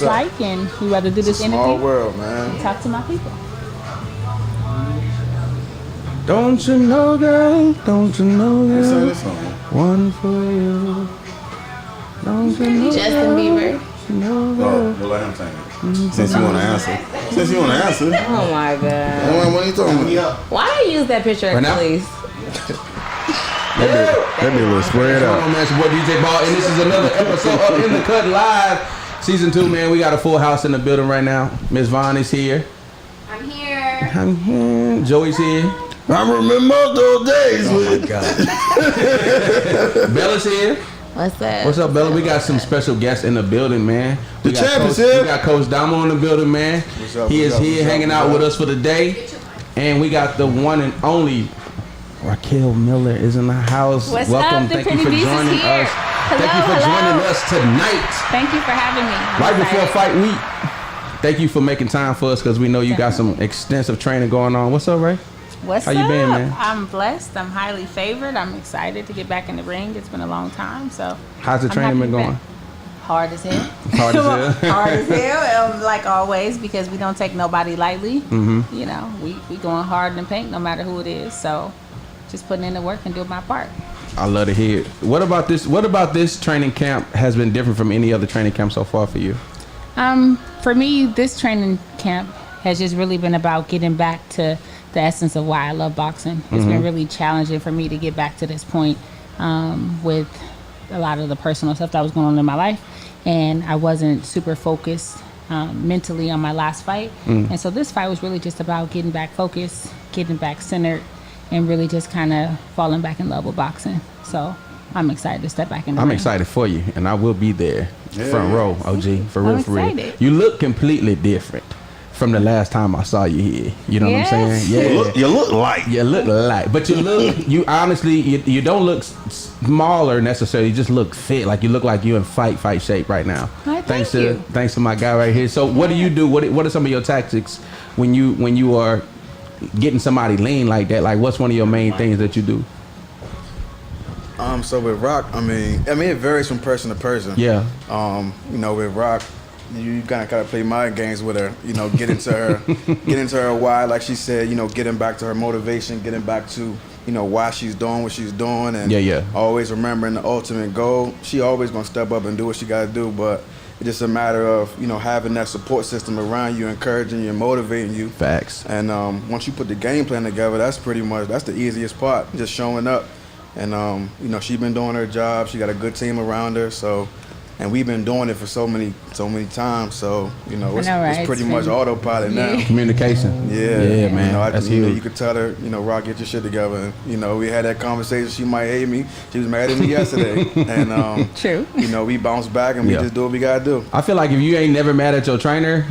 Like, and we rather do this interview. Small world, man. Talk to my people. Don't you know, girl? Don't you know, girl? Sing this song. One for you. Don't you know? Justin Bieber. Oh, we'll let him sing it. Since you want to answer. Since you want to answer. Oh my God. What are you talking about? Why do you use that picture Right of now? police? That be a little squared What's going up. on, man? It's your boy DJ Ball, and this is another episode of In the Cut Live. Season 2, man. We got a full house in the building right now. Miss Vaughn is here. I'm here. I'm here. Joey's here. I remember those days. Oh, my God. Bella's here. What's up? What's up, Bella? We got some special guests in the building, man. We The got champ is Coach, here. We got Coach Damo in the building, man. What's up, He what's is up, here what's up, hanging what's out up? with us for the day. And we got the one and only Raquel Miller is in the house. What's Welcome. up? The Thank you for Pretty Beast is joining here. us. Hello, Thank you for hello. joining us tonight. Thank you for having me. I'm Right before excited. fight week. Thank you for making time for us because we know you got some extensive training going on. What's up, Ray? What's How up? you been, man? I'm blessed. I'm highly favored. I'm excited to get back in the ring. It's been a long time, so. How's the I'm training happy been to be going? back. Hard as hell. Hard as hell? Hard as hell, like always, because we don't take nobody lightly. Mm-hmm. You know, we going hard in the paint no matter who it is. So just putting in the work and doing my part. I love to hear it. What about this training camp has been different from any other training camp so far for you? For me, this training camp has just really been about getting back to the essence of why I love boxing. It's been really challenging for me to get back to this point with a lot of the personal stuff that was going on in my life. And I wasn't super focused mentally on my last fight. And so this fight was really just about getting back focused, getting back centered, and really just kind of falling back in love with boxing. So I'm excited to step back in the I'm ring. excited for you, and I will be there, front row, OG, for real, I'm for real. excited. You look completely different from the last time I saw you here. You know Yes. what I'm saying? Yeah. You look like. You look like, but you honestly, you don't look smaller necessarily. You just look fit. Like you look like you in fight shape right now. Why, thank you. Thanks to my guy right here. So what do you do? What are some of your tactics when you are getting somebody lean like that? Like what's one of your main things that you do? So with Rock, I mean, it varies from person to person. Yeah. With Rock, you kind of gotta play mind games with her. Get into her why, like she said. Getting back to her motivation, getting back to why she's doing what she's doing, and Yeah. always remembering the ultimate goal. She always gonna step up and do what she gotta do, but it's just a matter of having that support system around you, encouraging you, and motivating you. Facts. And once you put the game plan together, that's the easiest part, just showing up. And she's been doing her job. She got a good team around her. So, and we've been doing it for so many times. So it's pretty much autopilot now. Communication. Yeah, man. That's huge. You could tell her, Rock, get your shit together. And, we had that conversation. She might hate me. She was mad at me yesterday. And True. we bounce back and we just do what we gotta do. I feel like if you ain't never mad at your trainer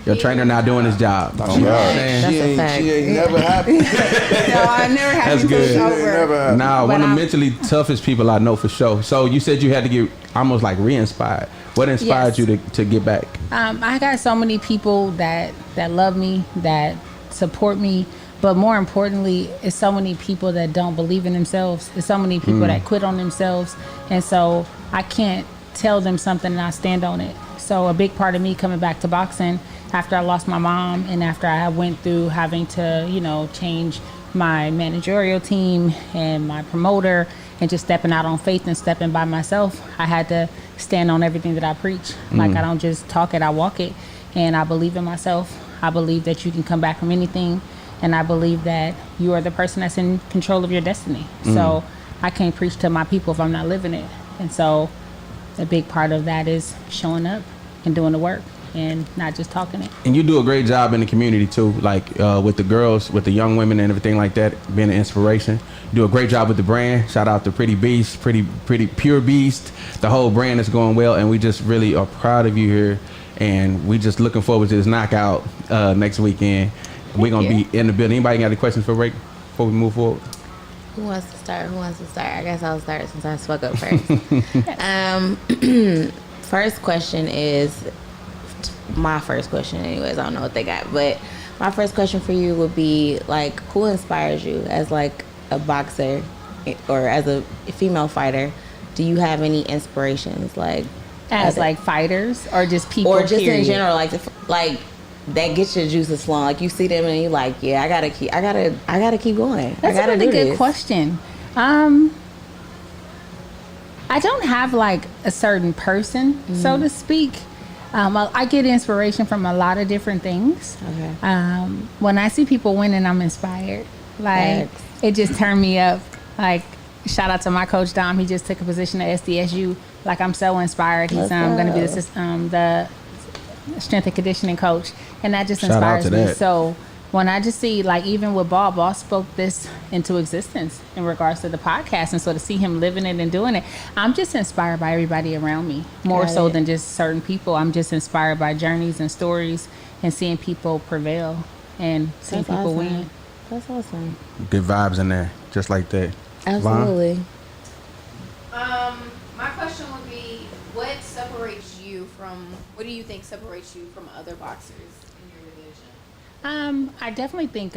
not doing his job. Oh, You know what God. I'm saying? That's a fact. She ain't never happy. No, I never had That's to good. She ain't never happy. Nah, But one of the I'm- mentally toughest people I know for sure. So you said you had to get almost like re-inspired. What inspired Yes. you to get back? I got so many people that love me, that support me, but more importantly, it's so many people that don't believe in themselves. It's so many people that quit on themselves, and so I can't tell them something and I stand on it. So a big part of me coming back to boxing after I lost my mom and after I went through having to, change my managerial team and my promoter and just stepping out on faith and stepping by myself, I had to stand on everything that I preach. Like I don't just talk it, I walk it. And I believe in myself. I believe that you can come back from anything. And I believe that you are the person that's in control of your destiny. So I can't preach to my people if I'm not living it. And so a big part of that is showing up and doing the work and not just talking it. And you do a great job in the community too, like with the girls, with the young women and everything like that, being an inspiration. You do a great job with the brand. Shout out to Pretty Beast, pretty Pure Beast. The whole brand is going well, and we just really are proud of you here. And we just looking forward to this knockout next weekend. We're going to be in the building. Anybody got any questions for Rick before we move forward? Who wants to start? I guess I'll start since I spoke up first. First question is my first question anyways. I don't know what they got. But my first question for you would be, like, who inspires you as, like, a boxer or as a female fighter? Do you have any inspirations? Like, As like fighters or just people, or just period? in general, like that gets your juices flowing. Like you see them and you like, yeah, I gotta keep going. That's I gotta a really do good this. question. I don't have like a certain person, so to speak. I get inspiration from a lot of different things. Okay. When I see people winning, I'm inspired. Like it just turned me up. Like shout out to my coach Dom. He just took a position at SDSU. Like I'm so inspired. He's going to be the strength and conditioning coach, and that just Shout out inspires to me. that. So when I just see, like, even with Ball spoke this into existence in regards to the podcast, and so to see him living it and doing it, I'm just inspired by everybody around me, more so than just certain people. I'm just inspired by journeys and stories and seeing people prevail and seeing people win. That's awesome. Good vibes in there, just like that. Absolutely. My question would be, what do you think separates you from other boxers in your division? I definitely think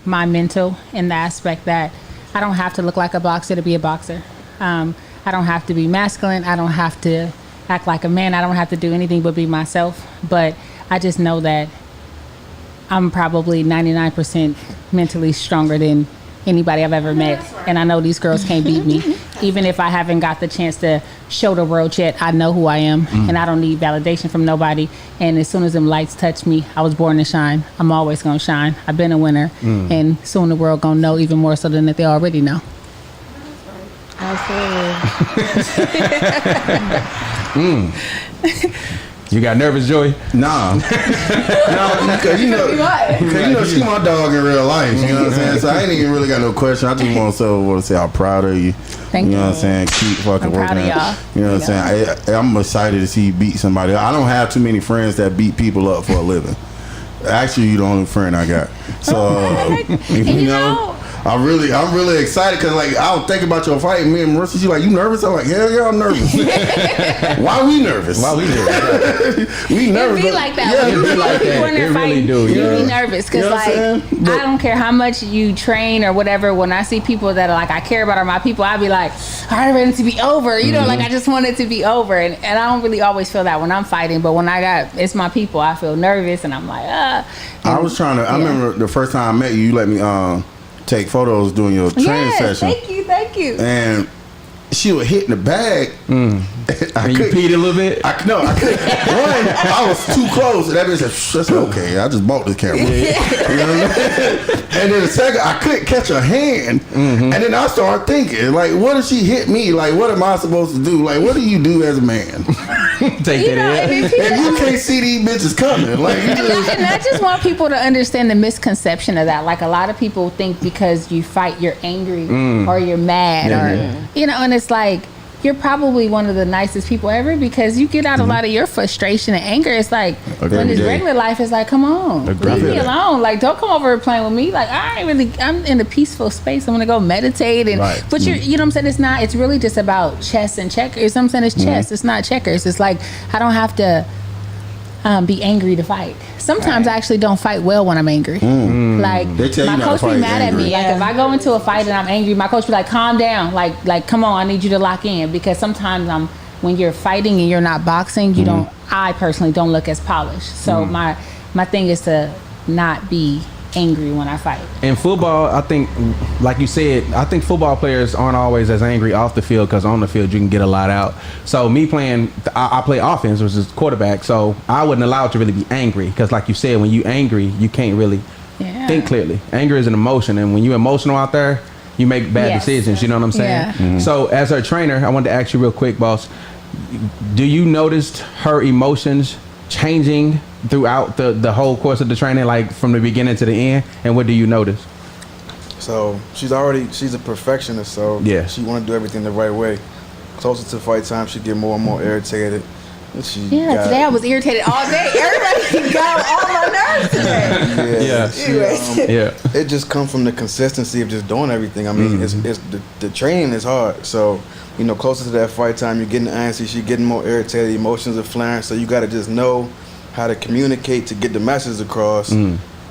my mental, in the aspect that I don't have to look like a boxer to be a boxer. I don't have to be masculine. I don't have to act like a man. I don't have to do anything but be myself. But I just know that I'm probably 99% mentally stronger than anybody I've ever met. And I know these girls can't beat me. Even if I haven't got the chance to show the world yet, I know who I am. And I don't need validation from nobody. And as soon as them lights touch me, I was born to shine. I'm always going to shine. I've been a winner. And soon the world going to know even more so than that they already know. Absolutely. You got nervous, Joey? Nah. No, because you know she my dog in real life. You know what I'm saying? So I ain't even really got no question. I just want to say how proud of you. Thank you. You know what I'm saying? Keep fucking I'm proud working. of y'all. You know what I'm saying? I'm excited to see you beat somebody. I don't have too many friends that beat people up for a living. Actually, you're the only friend I got. So you know. I'm really excited because like I was thinking about your fight. And me and Marissa, she like, you nervous? I'm like, hell yeah, I'm nervous. Why we nervous? We nervous. It be like that. Yeah, When it be like people that. in there It really fighting, do, you yeah. be nervous because You know what I'm like saying? But- I don't care how much you train or whatever. When I see people that are like I care about are my people, I be like, I want it to be over. You know, like I just want it to be over. And I don't really always feel that when I'm fighting, but when it's my people, I feel nervous and I'm like, I was trying to. I remember the first time I met you. You let me take photos during your training session. Thank you. And she would hit in the bag. And you peed a little bit? I couldn't. One, I was too close. And that bitch said, I said, okay, I just bought this camera. You know what I mean? And then the second, I couldn't catch her hand. And then I started thinking, like, what if she hit me? Like, what am I supposed to do? Like, what do you do as a man? Take You know, that in. and then And you can't see these bitches coming. Like, you just, and I just want people to understand the misconception of that. Like a lot of people think because you fight, you're angry or you're mad, you know, and it's like you're probably one of the nicest people ever because you get out a lot of your frustration and anger. It's like when it's regular life, it's like, come on, leave me alone. Like, don't come over and play with me. Like, I'm in a peaceful space. I'm gonna go meditate and but you know what I'm saying? It's really just about chess and checkers. I'm saying it's chess. It's not checkers. It's like I don't have to be angry to fight. Sometimes I actually don't fight well when I'm angry. Like They tell you my not to coach be fight mad angry. at me. Like if I go into a fight and I'm angry, my coach be like, calm down. Like come on, I need you to lock in because sometimes when you're fighting and you're not boxing, you don't. I personally don't look as polished. So my thing is to not be angry when I fight. In football, I think, like you said, I think football players aren't always as angry off the field because on the field you can get a lot out. So me playing, I play offense, which is quarterback. So I wasn't allowed to really be angry because, like you said, when you angry, you can't really think clearly. Anger is an emotion, and when you're emotional out there, you make bad decisions. You know what I'm saying? Yeah. So as her trainer, I wanted to ask you real quick, boss. Do you notice her emotions changing throughout the whole course of the training, like from the beginning to the end? And what do you notice? So she's a perfectionist, so she want to do everything the right way. Closer to fight time, she get more and more irritated. And today I was irritated all day. Everybody got all my nerves today. It just comes from the consistency of just doing everything. I mean, it's the training is hard, so you know, closer to that fight time, you're getting antsy, she's getting more irritated, emotions are flaring, so you got to just know how to communicate to get the message across,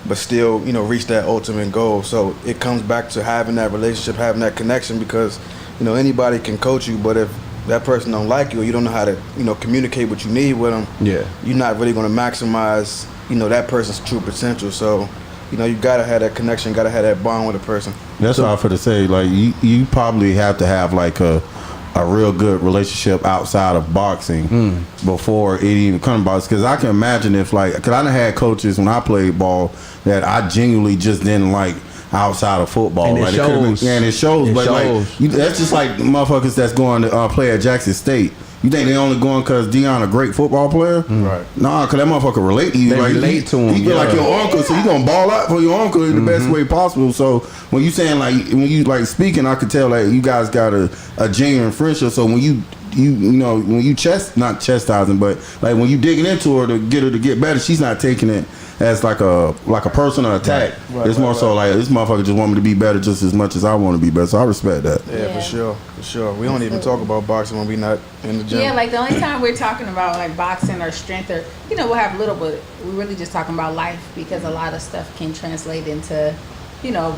but still, you know, reach that ultimate goal. So it comes back to having that relationship, having that connection, because, you know, anybody can coach you, but if that person don't like you, or you don't know how to, communicate what you need with them, you're not really going to maximize, that person's true potential. So, you gotta have that connection, gotta have that bond with a person. That's all for to say. Like you probably have to have like a real good relationship outside of boxing before it even comes about. Because I can imagine if because I done had coaches when I played ball that I genuinely just didn't like outside of football. And it shows. And it shows. But that's just like motherfuckers that's going to play at Jackson State. You think they only going because Deion a great football player? Right. Nah, because that motherfucker relate to you. They relate to him. He feel like your uncle, so you gonna ball out for your uncle in the best way possible. So when you saying when you speaking, I could tell you guys got a genuine friendship. So when you when you not chastising, but when you digging into her to get better, she's not taking it as like a personal attack. It's more so this motherfucker just want me to be better just as much as I want to be better. So I respect that. Yeah, for sure. We don't even talk about boxing when we not in the gym. Yeah, the only time we're talking about boxing or strength or we'll have a little, but we're really just talking about life, because a lot of stuff can translate into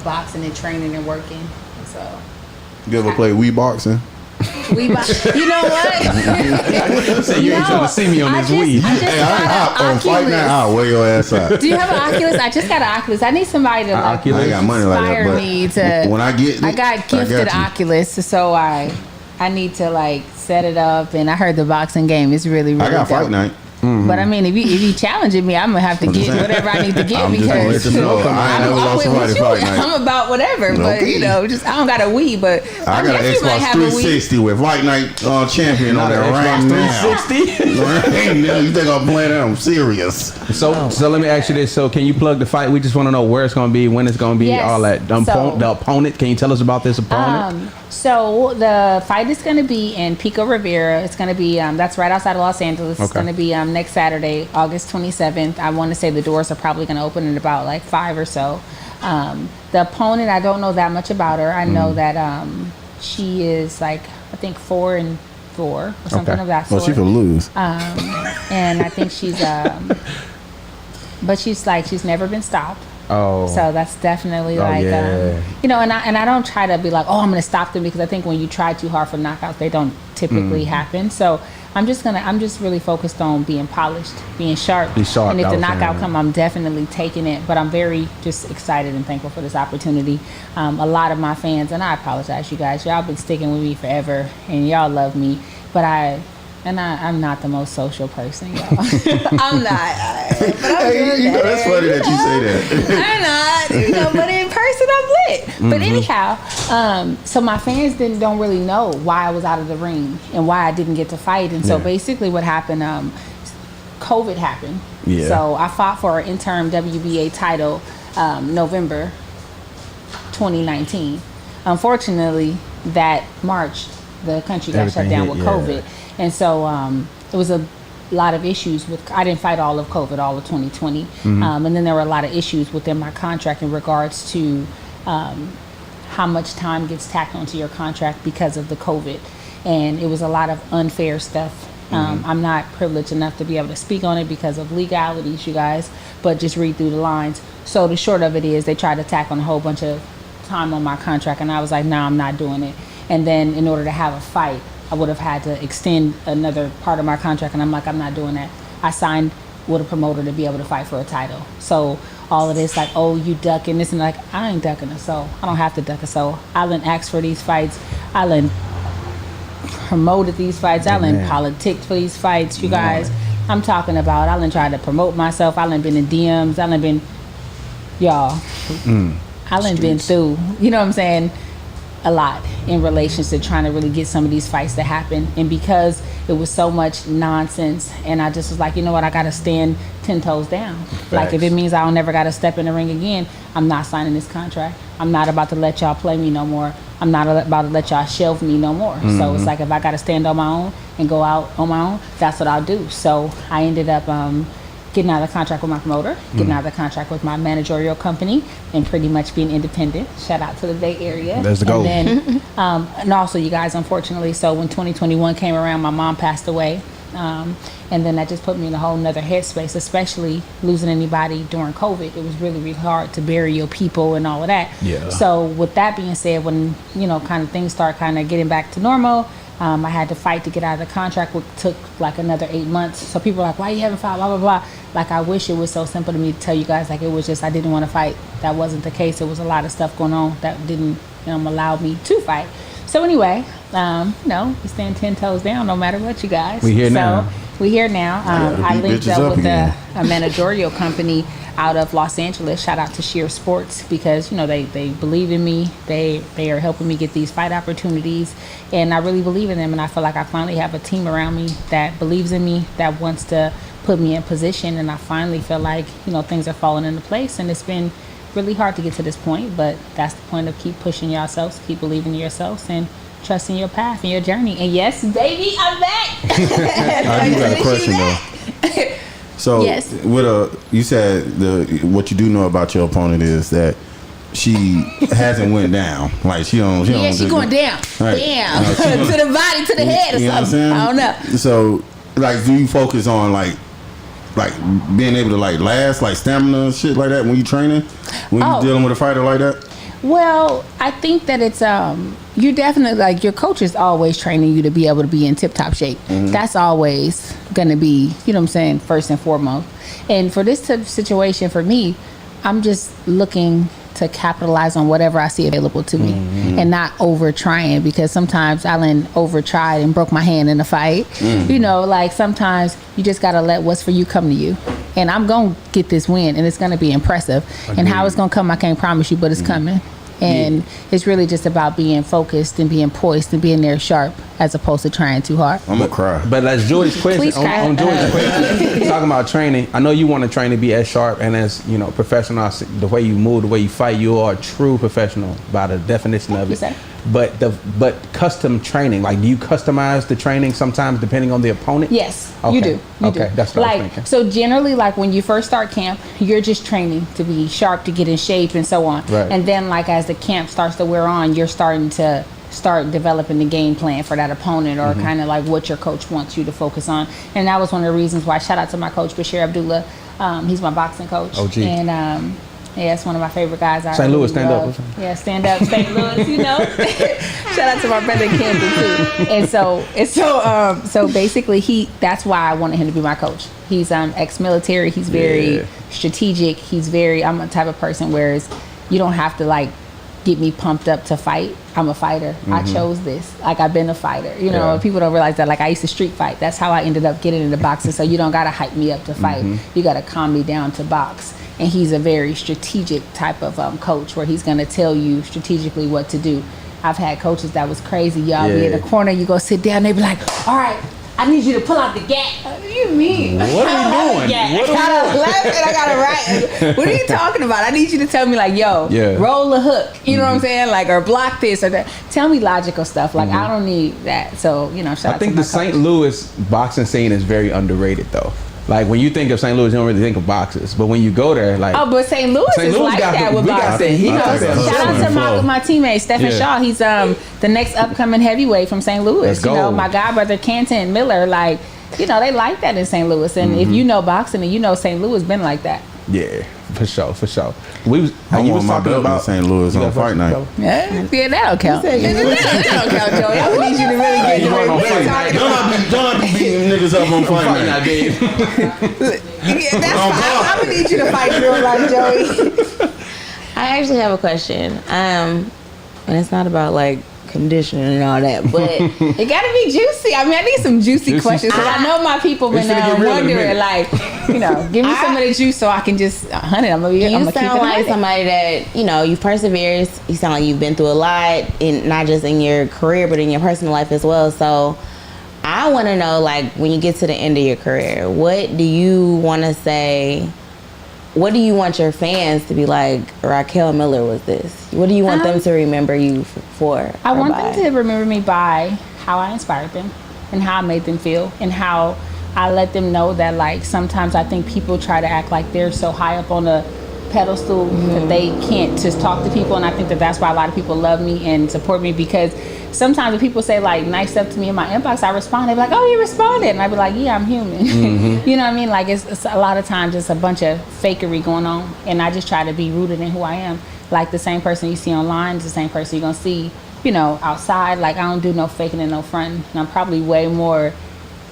boxing and training and working. So you ever play Wii boxing? You know what? So you ain't trying to see me on this weed. On Fight Night, I'll wear your ass out. Do you have an Oculus? I just got an Oculus. I need somebody to I got money like that, but me to. When I get, I got gifted Oculus, so I need to set it up. And I heard the boxing game is really really. I got dope. Fight Night. But I mean, if you challenging me, I'm gonna have to get whatever I need to get I'm because just gonna let you know, I ain't never lost somebody Fight Night. I'm about whatever, but just I don't got a Wii, but I got an Xbox 360 with Fight Night champion on there right now. 360. You think I'm playing that? I'm serious. So let me ask you this: so can you plug the fight? We just want to know where it's gonna be, when it's gonna be, all that. The opponent. Can you tell us about this opponent? So the fight is going to be in Pico Rivera. It's going to be that's right outside of Los Angeles. It's going to be next Saturday, August 27th. I want to say the doors are probably going to open in about 5 or so. The opponent, I don't know that much about her. I know that she is I think 4-4 or something of that sort. Well, she could lose. And I think she's but she's never been stopped. Oh. So that's definitely and I don't try to be I'm going to stop them, because I think when you try too hard for knockouts, they don't typically happen. So I'm just really focused on being polished, being sharp. Be sharp. And if the knockout come, I'm definitely taking it. But I'm very just excited and thankful for this opportunity. A lot of my fans, and I apologize, you guys, y'all been sticking with me forever, and y'all love me. But I'm not the most social person, y'all. I'm not. But I'm that's funny that you say that. I'm not, but in person I'm lit. But anyhow, so my fans don't really know why I was out of the ring and why I didn't get to fight. And so basically what happened, COVID happened. Yeah. So I fought for an interim WBA title November 2019. Unfortunately, that March, the country got shut down with COVID. And so it was a lot of issues I didn't fight all of COVID, all of 2020. And then there were a lot of issues within my contract in regards to how much time gets tacked onto your contract because of the COVID. And it was a lot of unfair stuff. I'm not privileged enough to be able to speak on it because of legalities, you guys, but just read through the lines. So the short of it is they tried to tack on a whole bunch of time on my contract, and I was like, no, I'm not doing it. And then in order to have a fight, I would have had to extend another part of my contract, and I'm like, I'm not doing that. I signed with a promoter to be able to fight for a title. So all of this, you ducking this, and I ain't ducking a soul. I don't have to duck a soul. I done asked for these fights. I done promoted these fights. I done politicked for these fights, you guys. I'm talking about, I done tried to promote myself. I done been in DMs. I done been, y'all. I done been through, you know what I'm saying, a lot in relations to trying to really get some of these fights to happen. And because it was so much nonsense, and I just was like, you know what, I gotta stand 10 toes down. Facts. If it means I don't never gotta step in the ring again, I'm not signing this contract. I'm not about to let y'all play me no more. I'm not about to let y'all shelve me no more. So it's if I gotta stand on my own and go out on my own, that's what I'll do. So I ended up getting out of the contract with my promoter, getting out of the contract with my managerial company, and pretty much being independent. Shout out to the Bay Area. There's the goal. And then, and also, you guys, unfortunately, so when 2021 came around, my mom passed away. And then that just put me in a whole nother headspace, especially losing anybody during COVID. It was really, really hard to bury your people and all of that. Yeah. So with that being said, when, kind of things start kind of getting back to normal, I had to fight to get out of the contract, which took like another 8 months. So people were like, why you haven't fought, blah, blah, blah. Like, I wish it was so simple to me to tell you guys, like, it was just, I didn't want to fight. That wasn't the case. It was a lot of stuff going on that didn't allow me to fight. So anyway, we stand 10 toes down no matter what, you guys. We here now. We here now. I linked up with a managerial company out of Los Angeles. Shout out to Sheer Sports, because they believe in me. They are helping me get these fight opportunities, and I really believe in them. And I feel like I finally have a team around me that believes in me, that wants to put me in position. And I finally feel like things are falling into place. And it's been really hard to get to this point, but that's the point of keep pushing yourselves, keep believing in yourselves, and trusting your path and your journey. And yes, baby, I'm back. I do got a question though. So, yes. You said what you do know about your opponent is that she hasn't went down. Like she don't. Yeah, she going down. Right. Damn. To the body, to the head, or you know what I'm something. saying? I don't know. So, like, do you focus on like being able to last, like stamina and shit like that when you training, when you dealing with a fighter like that? Well, I think that it's you definitely, your coach is always training you to be able to be in tip-top shape. That's always gonna be, what I'm saying, first and foremost. And for this type of situation, for me, I'm just looking to capitalize on whatever I see available to me, and not over trying, because sometimes I over tried and broke my hand in a fight. Sometimes you just gotta let what's for you come to you. And I'm gonna get this win, and it's gonna be impressive. And how it's gonna come, I can't promise you, but it's coming. And it's really just about being focused and being poised and being there sharp, as opposed to trying too hard. I'm gonna cry. But as Joy's question, on Joy's question, talking about training, I know you want to train to be as sharp and as professional. The way you move, the way you fight, you are a true professional by the definition of it. But custom training, do you customize the training sometimes depending on the opponent? Yes, okay. you do. You do. That's what I was thinking. So generally, when you first start camp, you're just training to be sharp, to get in shape, and so on. Right. And then, as the camp starts to wear on, you're starting to developing the game plan for that opponent, or kind of what your coach wants you to focus on. And that was one of the reasons why, shout out to my coach, Bashir Abdullah. He's my boxing coach. OG. And yeah, it's one of my favorite guys. St. Louis, stand up. Yeah, stand up, St. Louis. Shout out to my brother in Kansas too. And so basically, that's why I wanted him to be my coach. He's ex-military. He's very strategic. I'm a type of person where you don't have to get me pumped up to fight. I'm a fighter. I chose this. I've been a fighter. People don't realize that. I used to street fight. That's how I ended up getting into boxing. So you don't gotta hype me up to fight. You gotta calm me down to box. And he's a very strategic type of coach, where he's gonna tell you strategically what to do. I've had coaches that was crazy. Y'all be in the corner, you go sit down, they be like, all right, I need you to pull out the gap. What do you mean? What are you doing? I gotta left and I gotta right. What are you talking about? I need you to tell me roll a hook. You know what I'm saying? Or block this or that. Tell me logical stuff. I don't need that. So, shout out to my coach. I think the St. Louis boxing scene is very underrated though. When you think of St. Louis, you don't really think of boxers. But when you go there, but St. Louis is that with boxing. Shout out to my teammate, Stephen Shaw. He's the next upcoming heavyweight from St. Louis. My godbrother, Canton Miller, they like that in St. Louis. And if you know boxing, and St. Louis been like that. Yeah, for sure. I want my belt in St. Louis on fight night. Yeah, that'll count. That'll count, Joey. I would need you to really get the way Don't be beating niggas up on fight night. I would need you to fight real life, Joey. I actually have a question. And it's not about conditioning and all that, but it gotta be juicy. I need some juicy questions, because I know my people been wondering, give me some of the juice so I can just hunt it. I'm gonna sound like somebody that you've persevered. You sound like you've been through a lot, in not just in your career but in your personal life as well. So I want to know, when you get to the end of your career, what do you want to say? What do you want your fans to be like? Raquel Miller was this. What do you want them to remember you for? I want them to remember me by how I inspired them, and how I made them feel, and how I let them know that sometimes I think people try to act like they're so high up on a pedestal that they can't just talk to people. And I think that's why a lot of people love me and support me, because sometimes when people say nice stuff to me in my inbox, I respond. They be like, oh, you responded. And I be like, yeah, I'm human. You know what I mean? It's a lot of times just a bunch of fakery going on. And I just try to be rooted in who I am. The same person you see online is the same person you're going to see outside. Like, I don't do no faking and no fronting. And I'm probably way more,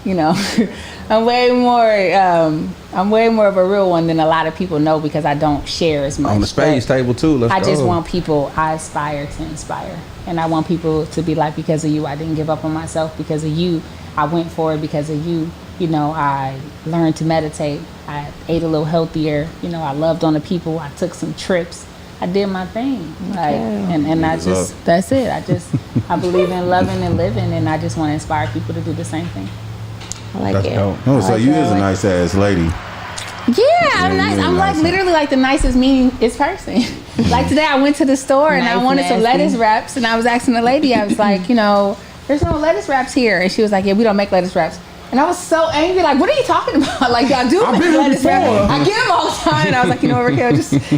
I'm way more of a real one than a lot of people know because I don't share as much. On the spades table too. I just want people. I aspire to inspire, and I want people to be like, because of you, I didn't give up on myself. Because of you, I went for it. Because of you, I learned to meditate. I ate a little healthier. I loved on the people. I took some trips. I did my thing. Like, and I just, that's it. I believe in loving and living, and I just want to inspire people to do the same thing. I like it. Oh, so you is a nice ass lady. Yeah, I'm nice. I'm like literally like the nicest, meanest person. Like today, I went to the store and I wanted some lettuce wraps, and I was asking the lady, I was like, there's no lettuce wraps here, and she was like, yeah, we don't make lettuce wraps. And I was so angry, like, what are you talking about? Like, y'all do make lettuce wraps. I get them all the time. And I was like, Raquel,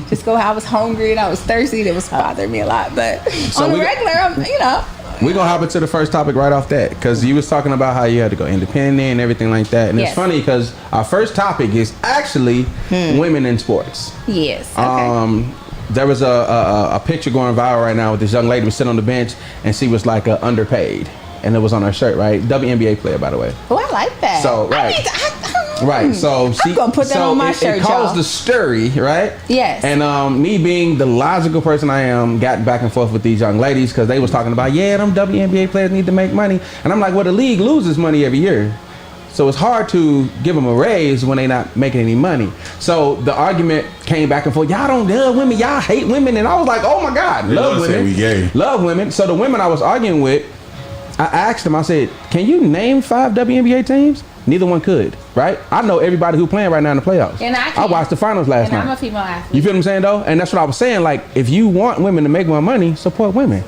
just go. I was hungry and I was thirsty. It was bothering me a lot, but so on the regular, We're going to hop into the first topic right off that, because you was talking about how you had to go independent and everything like that. And it's funny because our first topic is actually women in sports. Yes. Okay. There was a picture going viral right now with this young lady was sitting on the bench, and she was like underpaid. And it was on her shirt, right? WNBA player, by the way. Oh, I like that. So, right. Right, so I'm gonna put that on my shirt, it caused the stirry, right? Yes. And me being the logical person I am, got back and forth with these young ladies because they was talking about, them WNBA players need to make money. And I'm like, well, the league loses money every year. So it's hard to give them a raise when they're not making any money. So the argument came back and forth. Y'all don't love women. Y'all hate women. And I was like, oh my God, love women. We gay. Love women. So the women I was arguing with, I asked them, I said, can you name 5 WNBA teams? Neither one could, right? I know everybody who playing right now in the playoffs. And I watched the finals last night. I'm a female athlete. You feel what I'm saying, though? And that's what I was saying. Like, if you want women to make more money, support women.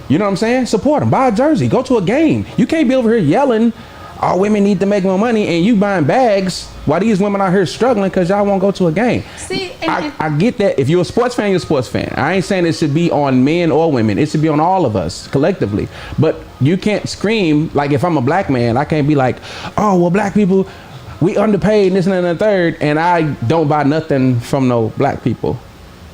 You know what I'm saying? Support them. Buy a jersey. Go to a game. You can't be over here yelling, all women need to make more money, and you buying bags while these women out here struggling because y'all won't go to a game. See, I get that. If you're a sports fan, you're a sports fan. I ain't saying it should be on men or women. It should be on all of us collectively. But you can't scream, like if I'm a black man, I can't be like, oh, well, black people, we underpaid this and the third, and I don't buy nothing from no black people.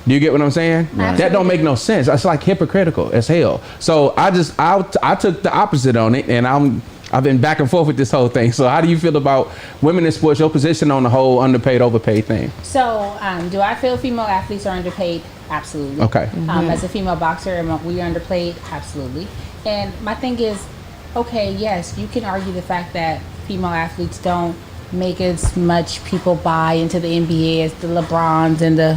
Do you get what I'm saying? Right. That don't make no sense. That's like hypocritical as hell. So I took the opposite on it, and I've been back and forth with this whole thing. So how do you feel about women in sports, your position on the whole underpaid, overpaid thing? So do I feel female athletes are underpaid? Absolutely. Okay. As a female boxer, am we underpaid? Absolutely. And my thing is, okay, yes, you can argue the fact that female athletes don't make as much people buy into the NBA as the LeBrons and the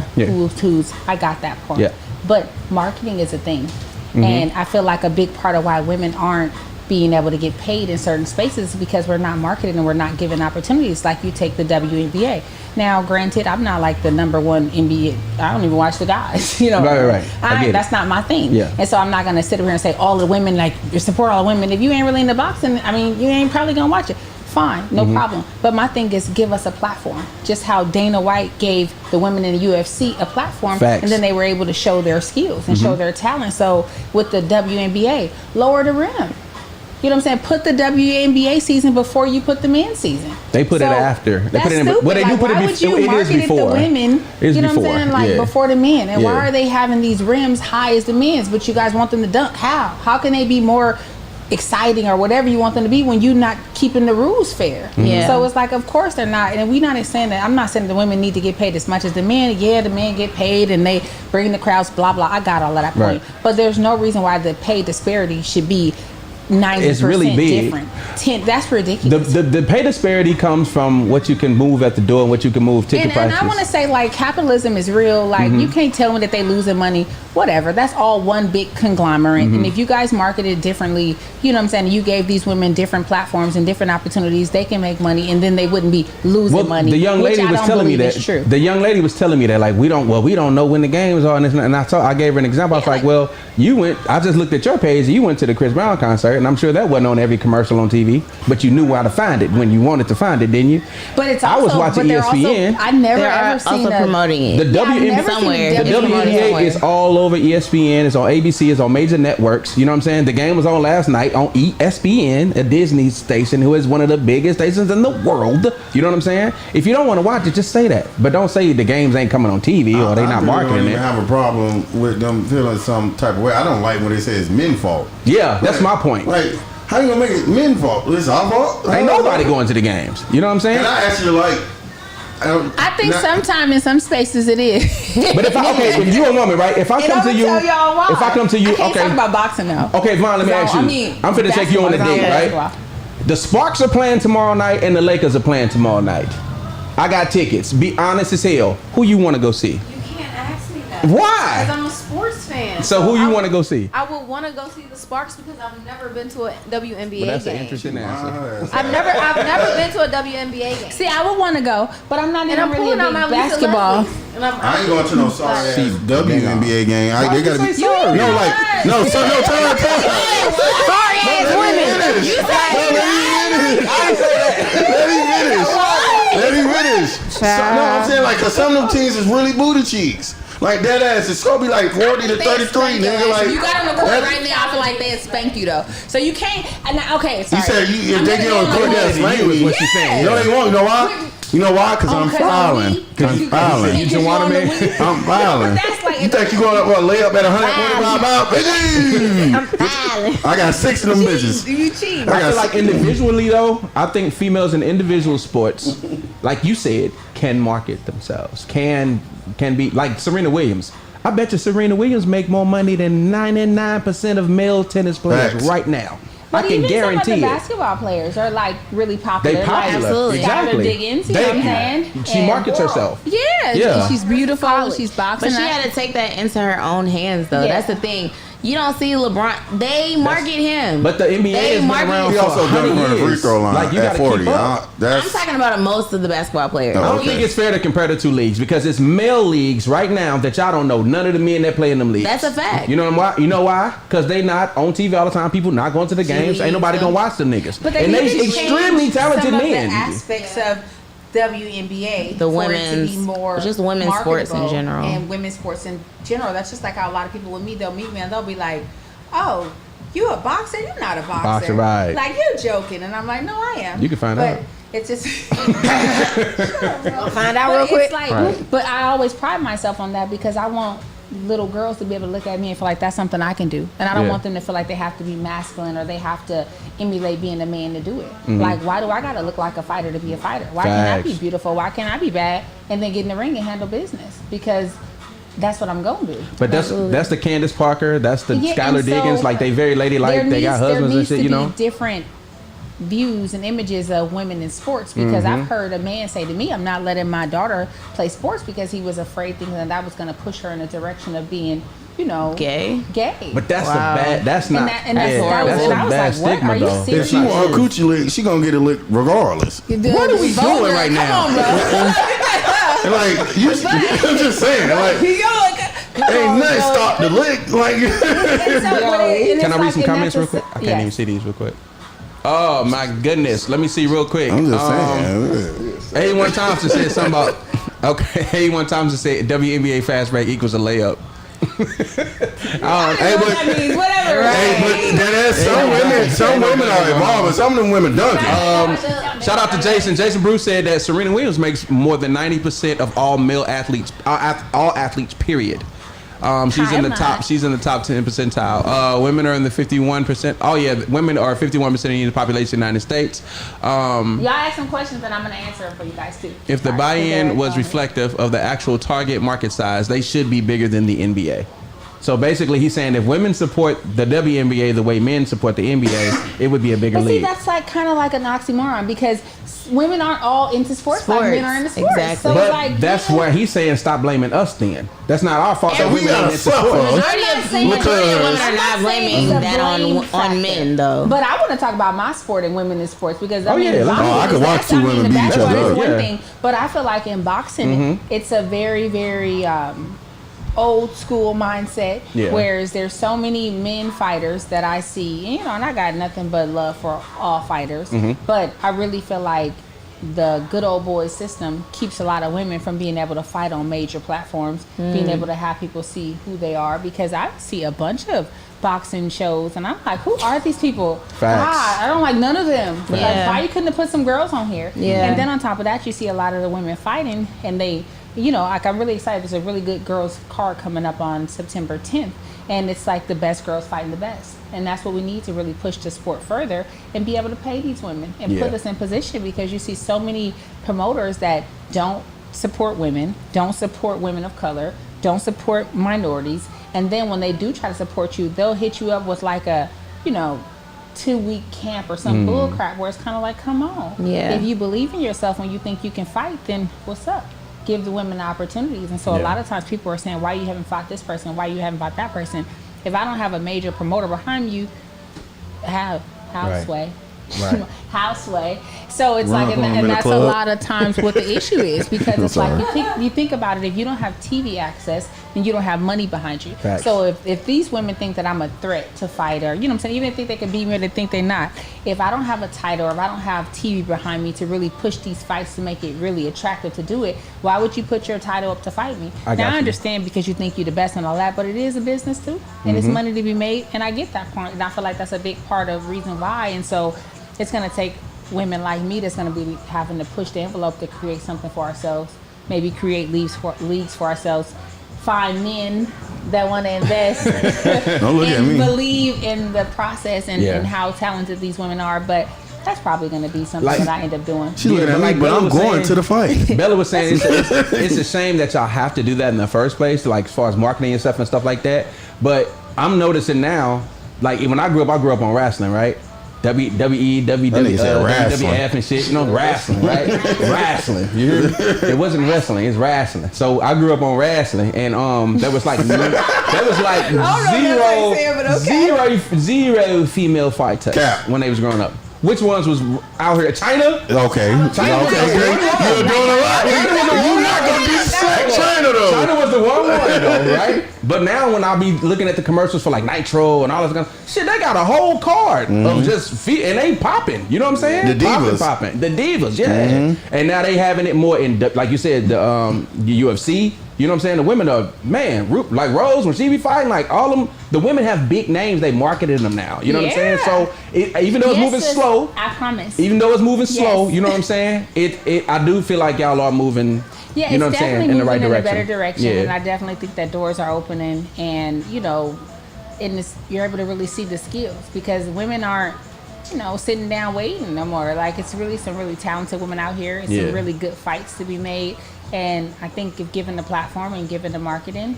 who's. I got that part. Yeah. But marketing is a thing. Mm-hmm. And I feel like a big part of why women aren't being able to get paid in certain spaces because we're not marketed and we're not given opportunities. Like you take the WNBA. Now, granted, I'm not like the number one NBA. I don't even watch the guys. Right. That's not my thing. Yeah. And so I'm not gonna sit here and say all the women, like you support all the women. If you ain't really into boxing, I mean, you ain't probably gonna watch it. Fine, no problem. But my thing is give us a platform. Just how Dana White gave the women in the UFC a platform. Facts. And then they were able to show their skills and show their talent. So with the WNBA, lower the rim. You know what I'm saying? Put the WNBA season before you put the men's season. They put it after. They put it in. Stupid. Well, they do put why it would you it market is before. It to women? It's you know before. What I'm saying? Like before the men. And why Yeah. are they having these rims high as the men's, but you guys want them to dunk? How? How can they be more exciting or whatever you want them to be when you're not keeping the rules fair? Yeah. So it's like, of course they're not. And we're not saying that. I'm not saying the women need to get paid as much as the men. Yeah, the men get paid and they bring the crowds. Blah blah. I got all of that point. Right. But there's no reason why the pay disparity should be 90% It's really big. different. That's ridiculous. The pay disparity comes from what you can move at the door and what you can move ticket prices. And I want to say, like, capitalism is real. Like, you can't tell me that they losing money. Whatever. That's all one big conglomerate. And if you guys marketed differently, you know what I'm saying, you gave these women different platforms and different opportunities, they can make money, and then they wouldn't be losing money. The young lady was telling me that. True. The young lady was telling me that, like, we don't know when the games are, and I gave her an example. I was like, well, you went. I just looked at your page. You went to the Chris Brown concert. and I'm sure that wasn't on every commercial on TV, but you knew how to find it when you wanted to find it, didn't you? But it's I also, was watching but they're ESPN. Also, I never They're ever seen also promoting it. The WNBA, somewhere. the It's promoted WNBA somewhere. is all over ESPN. It's on ABC. It's on major networks. You know what I'm saying? The game was on last night on ESPN, a Disney station, who is one of the biggest stations in the world. You know what I'm saying? If you don't want to watch it, just say that. But don't say the games ain't coming on TV or they not I marketing don't it. even have a problem with them feeling some type of way. I don't like when they say it's men's fault. Yeah, that's my point. Like, how you gonna make it men's fault? It's our fault. Ain't nobody going to the games. You know what I'm saying? And I actually like. I think sometimes in some spaces it is. But if you a woman, right? If I come to you, if I come to you, I can't okay. talk about boxing now. Okay, Vaughn, let me ask you. I'm finna take you on a date, right? The Sparks are playing tomorrow night and the Lakers are playing tomorrow night. I got tickets. Be honest as hell. Who you want to go see? You can't ask me that. Why? Because I'm a sports fan. So who you want to go see? I would want to go see the Sparks because I've never been to a WNBA But that's an game. interesting answer. I've never been to a WNBA game. See, I would want to go, but I'm not and even I'm really pulling a out big my Lisa basketball. Leslie, and I ain't going to no sorry ass WNBA game. They gotta be sorry? no like no so no turn. Sorry ass women. You Let me finish. So, no, I'm saying like, cause some of them teams is really booty cheeks. Like that ass, it's gonna be like 40 to 33, nigga. Like you got on the court right now. I feel like they'd spank you though. So you can't. And okay, sorry. you said if they get on the court, they'll spank you is me. what you're saying. No, they won't. You know why? You know why? Cause I'm filing. I'm filing. You just want me? I'm filing. That's like You think you gonna lay up at 125 miles? Bitch, I'm filing. I got 6 of them bitches. you cheat. I feel like individually though, I think females in individual sports, like you said, can market themselves. Can be like Serena Williams. I bet you Serena Williams make more money than 99% of male tennis players Facts. right now. But I can even guarantee some of the it. basketball players are like really popular. They popular. Absolutely. Exactly. Skylar Diggins, you know what I'm saying? She And- markets herself. Yeah, Yeah. she's beautiful. She's boxing. But she had to take that into her own hands, though. Yeah. That's the thing. You don't see LeBron. They market him. But the NBA They has been market around him. He for also 100 jumped on the free years. throw line Like you at gotta 40. keep up. I'm That's talking about most of the basketball players. I don't Okay. think it's fair to compare the two leagues because it's male leagues right now that y'all don't know none of the men that play in them leagues. That's a fact. You know why? You know why? Because they not on TV all the time. People not going to the games. Ain't nobody gonna watch them niggas. But And they need to extremely change talented some of men. the aspects of WNBA, The for it to women's- be more just women's sports in marketable general. and women's sports in general. That's just like how a lot of people with me, they'll meet me and they'll be like, "Oh, you a boxer? You're not a boxer, Boxer, right. Like you're joking," and I'm like, "No, I am." You can find but out. It's just I'll find out but real quick. It's like, Right. but I always pride myself on that because I want little girls to be able to look at me and feel like that's something I can do, and I don't Yeah. want them to feel like they have to be masculine or they have to emulate being a man to do it. Mm-hmm. Like, why do I gotta look like a fighter to be a fighter? Why can't I be Facts. beautiful? Why can't I be bad and then get in the ring and handle business? Because that's what I'm gonna do. But that's the Candace Parker. That's the Yeah, Skylar and so Diggins. Like they very ladylike. They got husbands and shit. You know. Different views and images of women in sports because Mm-hmm. I've heard a man say to me, "I'm not letting my daughter play sports because he was afraid thinking that was going to push her in a direction of being, Gay. But that's Wow. a bad. That's not. and that's yeah, horrible. that's And a I was bad like, what? stigma Are you though. serious? if she want her coochie licked, she gonna get it licked regardless. What are we doing right now? And like you, I'm just saying, like ain't nothing stop the lick. Like Can I read some comments real quick? I can't even see these real quick. Oh my goodness. Let me see real quick. I'm just saying. 81 Thompson said something about. Okay, 81 Thompson said WNBA fast break equals a layup. Hey, but, That means whatever. hey, but that is some women are involved, and some of them women dunk it. Shout out to Jason. Jason Bruce said that Serena Williams makes more than 90% of all male athletes, all athletes. Period. She's in the top. She's in the top 10 percentile. Women are in the 51%. Oh yeah, women are 51% of the population in the United States. Y'all ask some questions and I'm gonna answer them for you guys too. If the buy-in was reflective of the actual target market size, they should be bigger than the NBA. So basically, he's saying if women support the WNBA the way men support the NBA, it would be a bigger But see, league. that's like kind of like an oxymoron because women aren't all into sports like men are into sports. Exactly. So But it's like, that's yeah. where he's saying stop blaming us then. That's not our fault that we women gotta ain't into suffer. sports. Majority I'm not of saying- women are I'm not saying blaming it's a that blame on factor. men, though. But I want to talk about my sport and women in sports because I Oh, mean, yeah, let's boxing go. I could is- watch that's- two I mean, women the beat each basketball other is up. one Yeah. thing, but I feel like in boxing, it's a very, very old school mindset. Yeah. Whereas there's so many men fighters that I see, and I got nothing but love for all fighters. But I really feel like the good old boy system keeps a lot of women from being able to fight on major platforms, being able to have people see who they are. Because I see a bunch of boxing shows and I'm like, who are these people? Facts. God, I don't like none of them. Like, Yeah. why you couldn't have put some girls on here? Yeah. And then on top of that, you see a lot of the women fighting, and they, like, I'm really excited. There's a really good girls card coming up on September 10th, and it's like the best girls fighting the best. And that's what we need to really push the sport further and be able to pay these women and put us in position, because you see so many promoters that don't support women of color, don't support minorities. And then when they do try to support you, they'll hit you up with like a, 2-week camp or some bull crap, where it's kind of like, come on. Yeah. If you believe in yourself when you think you can fight, then what's up? Give the women the opportunities. And so a lot of times people are saying, why you haven't fought this person? Why you haven't fought that person? If I don't have a major promoter behind you, have house sway. Right. House sway. So it's Run like, from them in and the that's a club. lot of times what the issue is, because it's sorry. like you think about it, if you don't have TV access, then you don't have money behind you. Facts. So if these women think that I'm a threat to fight, or what I'm saying, even if they think they can beat me or they think they're not, if I don't have a title, or if I don't have TV behind me to really push these fights to make it really attractive to do it, why would you put your title up to fight me? I got Now I you. understand, because you think you're the best and all that, but it is a business too, and it's money to be made, and I get that point, and I feel like that's a big part of reason why. And so it's going to take women like me that's going to be having to push the envelope to create something for ourselves, maybe create leagues for ourselves, find men that want to invest Don't look at and me. believe in the process and, Yeah. and how talented these women are. But that's probably going to be something Like- that I end up doing. She looking Yeah, at but me, like but Bella I'm was going saying- to the fight. Bella was saying it's a shame that y'all have to do that in the first place, like as far as marketing and stuff like that. But I'm noticing now, like when I grew up on wrestling, right? WWE, That nigga said wrestling. WWF and shit, wrestling, right? Wrestling. You hear me? It wasn't wrestling, it's wrestling. So I grew up on wrestling, and there was like zero female fighters Cap. when they was growing up. Which ones was out here? China? Okay. You're doing a lot. You're not going to be China, though. China was the one though, right? But now when I be looking at the commercials for like Nitro and all this kind of shit, they got a whole card of just feet, and they popping. You know what I'm saying? The divas. Popping. The divas, yeah. And now they having it more in, like you said, the UFC. You know what I'm saying? The women are, man, like Rose, when she be fighting, like all of them, the women have big names. They marketed them now. You know what I'm saying? So even though it's moving sis, slow, I promise. even though it's moving slow, Yes. you know what I'm saying? I do feel like y'all are moving. Yeah, you know it's what I'm saying, definitely in the moving right in direction. a better direction, Yeah. and I definitely think that doors are opening, and you're able to really see the skills, because women aren't, sitting down waiting no more. Like, it's really some really talented women out here, and Yeah. some really good fights to be made, and I think if given the platform and given the marketing,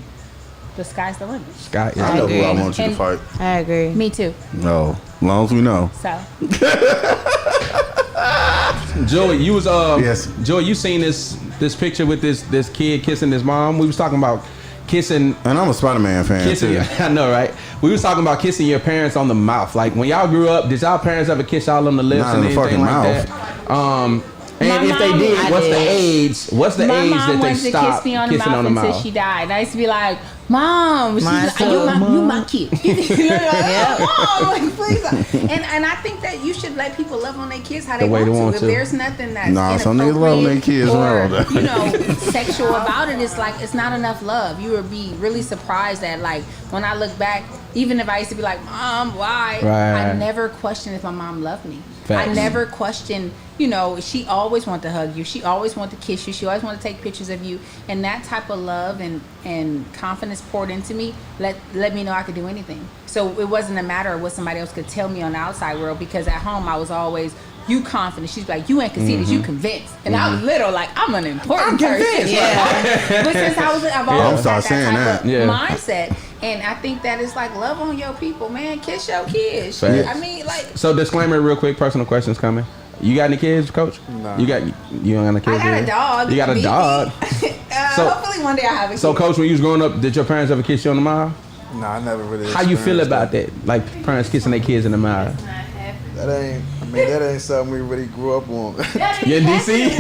the sky's the limit. Scott, I know who I want you to And- fight. I agree. Me too. No. As long as we know. So Joey, you was Yes. Joey, you seen this picture with this kid kissing his mom? We was talking about kissing. And I'm a Spider-Man fan, Kissing, too. I know, right? We was talking about kissing your parents on the mouth. Like when y'all grew up, did y'all parents ever kiss y'all on the lips Not and in the anything fucking like mouth. that? And My if they mom- did, I what's the did. age? What's the my age mom that they wanted to stopped kiss me on the kissing mouth on the until mouth? she died. And I used to be like, Mom, she's Mine like, too. you my kid. You know, Yep. Mom, like, please. And I think that you should let people love on their kids how they way want they to. want If to. there's nothing that's Nah, some niggas love on their kids or, and all that. sexual about it, it's like it's not enough love. You would be really surprised that, like, when I look back, even if I used to be like, Mom, why? Right. I never questioned if my mom loved me. Facts. I never questioned, she always wanted to hug you. She always wanted to kiss you. She always wanted to take pictures of you. And that type of love and confidence poured into me let me know I could do anything. So it wasn't a matter of what somebody else could tell me on the outside world, because at home I was always, you confident. She's like, you ain't conceited, you convinced. And I was little, like, I'm an important person. convinced. Yeah. But since I've always start had saying that type that. of Yeah. mindset. And I think that it's like, love on your people, man. Kiss your kids. Facts. I mean, like, So disclaimer, real quick. Personal questions coming. You got any kids, Coach? Nah. You don't got any kids? I got a yet? dog. You got a Beep, dog. beep. So- Hopefully one day I have a So, kid. Coach, when you was growing up, did your parents ever kiss you on the mouth? Nah, I never really. How you feel experienced about that? Like parents kissing their kids in the mouth? That ain't. Man, that ain't something we really grew up on. You in DC?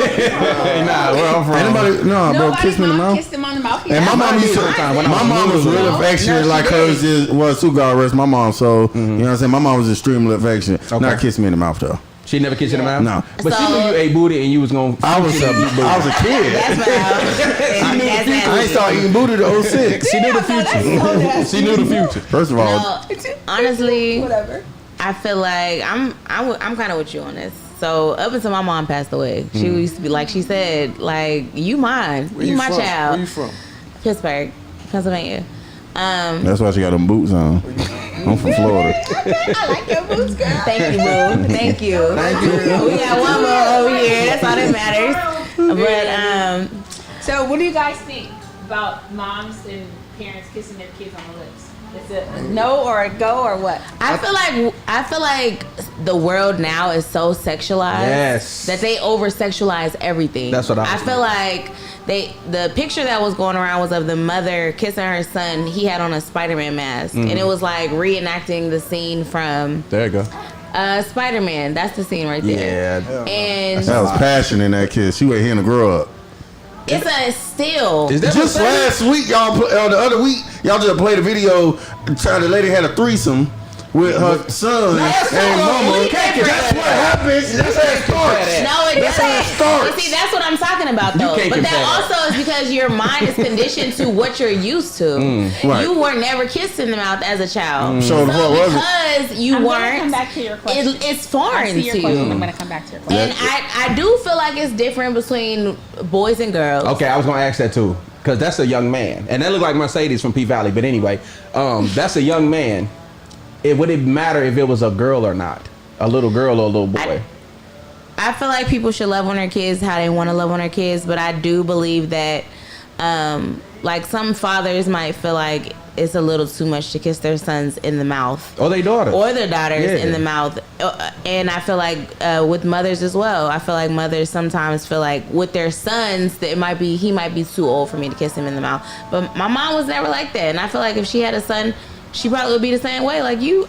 Nah, where I'm from. Anybody? No, bro. Kiss me in the mouth. Kissed him on the mouth. And my mom used to. My mom was real affectionate, like hers was too. God rest my mom. So you know what I'm saying. My mom was extremely affectionionate. Okay. Not kiss me in the mouth though. She never kissed you in the mouth? No. But she knew you ate booty and you was going to... I was a kid. That's what I ain't started eating booty to 06. She knew the future. She knew the future. First of all, No, honestly, Whatever. I feel like I'm kind of with you on this. So up until my mom passed away, she used to be like she said, like you mine, Where you my from? child. Where you from? Pittsburgh, Pennsylvania. that's why she got them boots on. I'm from Florida. I like your boots, girl. Thank you, boo. Thank you. We got one more over here. That's all that matters. But So, what do you guys think about moms and parents kissing their kids on the lips? Is it a no or a go or what? I feel like the world now is so sexualized Yes. that they over sexualize everything. That's what I feel like the picture that was going around was of the mother kissing her son. He had on a Spider-Man mask, and it was like reenacting the scene from There you go. Spider-Man. That's the scene right there. Yeah. And That was passion in that kid. She went here to grow up. it's a still. Is that Just what last week, y'all, the other week, y'all just played a video. The lady had a threesome with her son and mama. That's what happens. That's how it starts. No, it That's how it doesn't. starts. You see, that's what I'm talking about, though. can't But compare that also is because your mind is conditioned to what you're used to. right. You were never kissed in the mouth as a child. So the fuck was it? Because you I'm gonna weren't, come back to your question. it's I foreign see your to question. you. I'm gonna come back to your question. And I do feel like it's different between boys and girls. Okay, I was gonna ask that too, because that's a young man, and that looked like Mercedes from P Valley. But anyway, that's a young man. Would it matter if it was a girl or not, a little girl or a little boy? I feel like people should love on their kids how they want to love on their kids, but I do believe that, like some fathers might feel like it's a little too much to kiss their sons in the mouth. Or they daughters? Or their daughters Yeah. in the mouth. And I feel like with mothers as well. I feel like mothers sometimes feel like with their sons that he might be too old for me to kiss him in the mouth. But my mom was never like that. And I feel like if she had a son, she probably would be the same way. Like you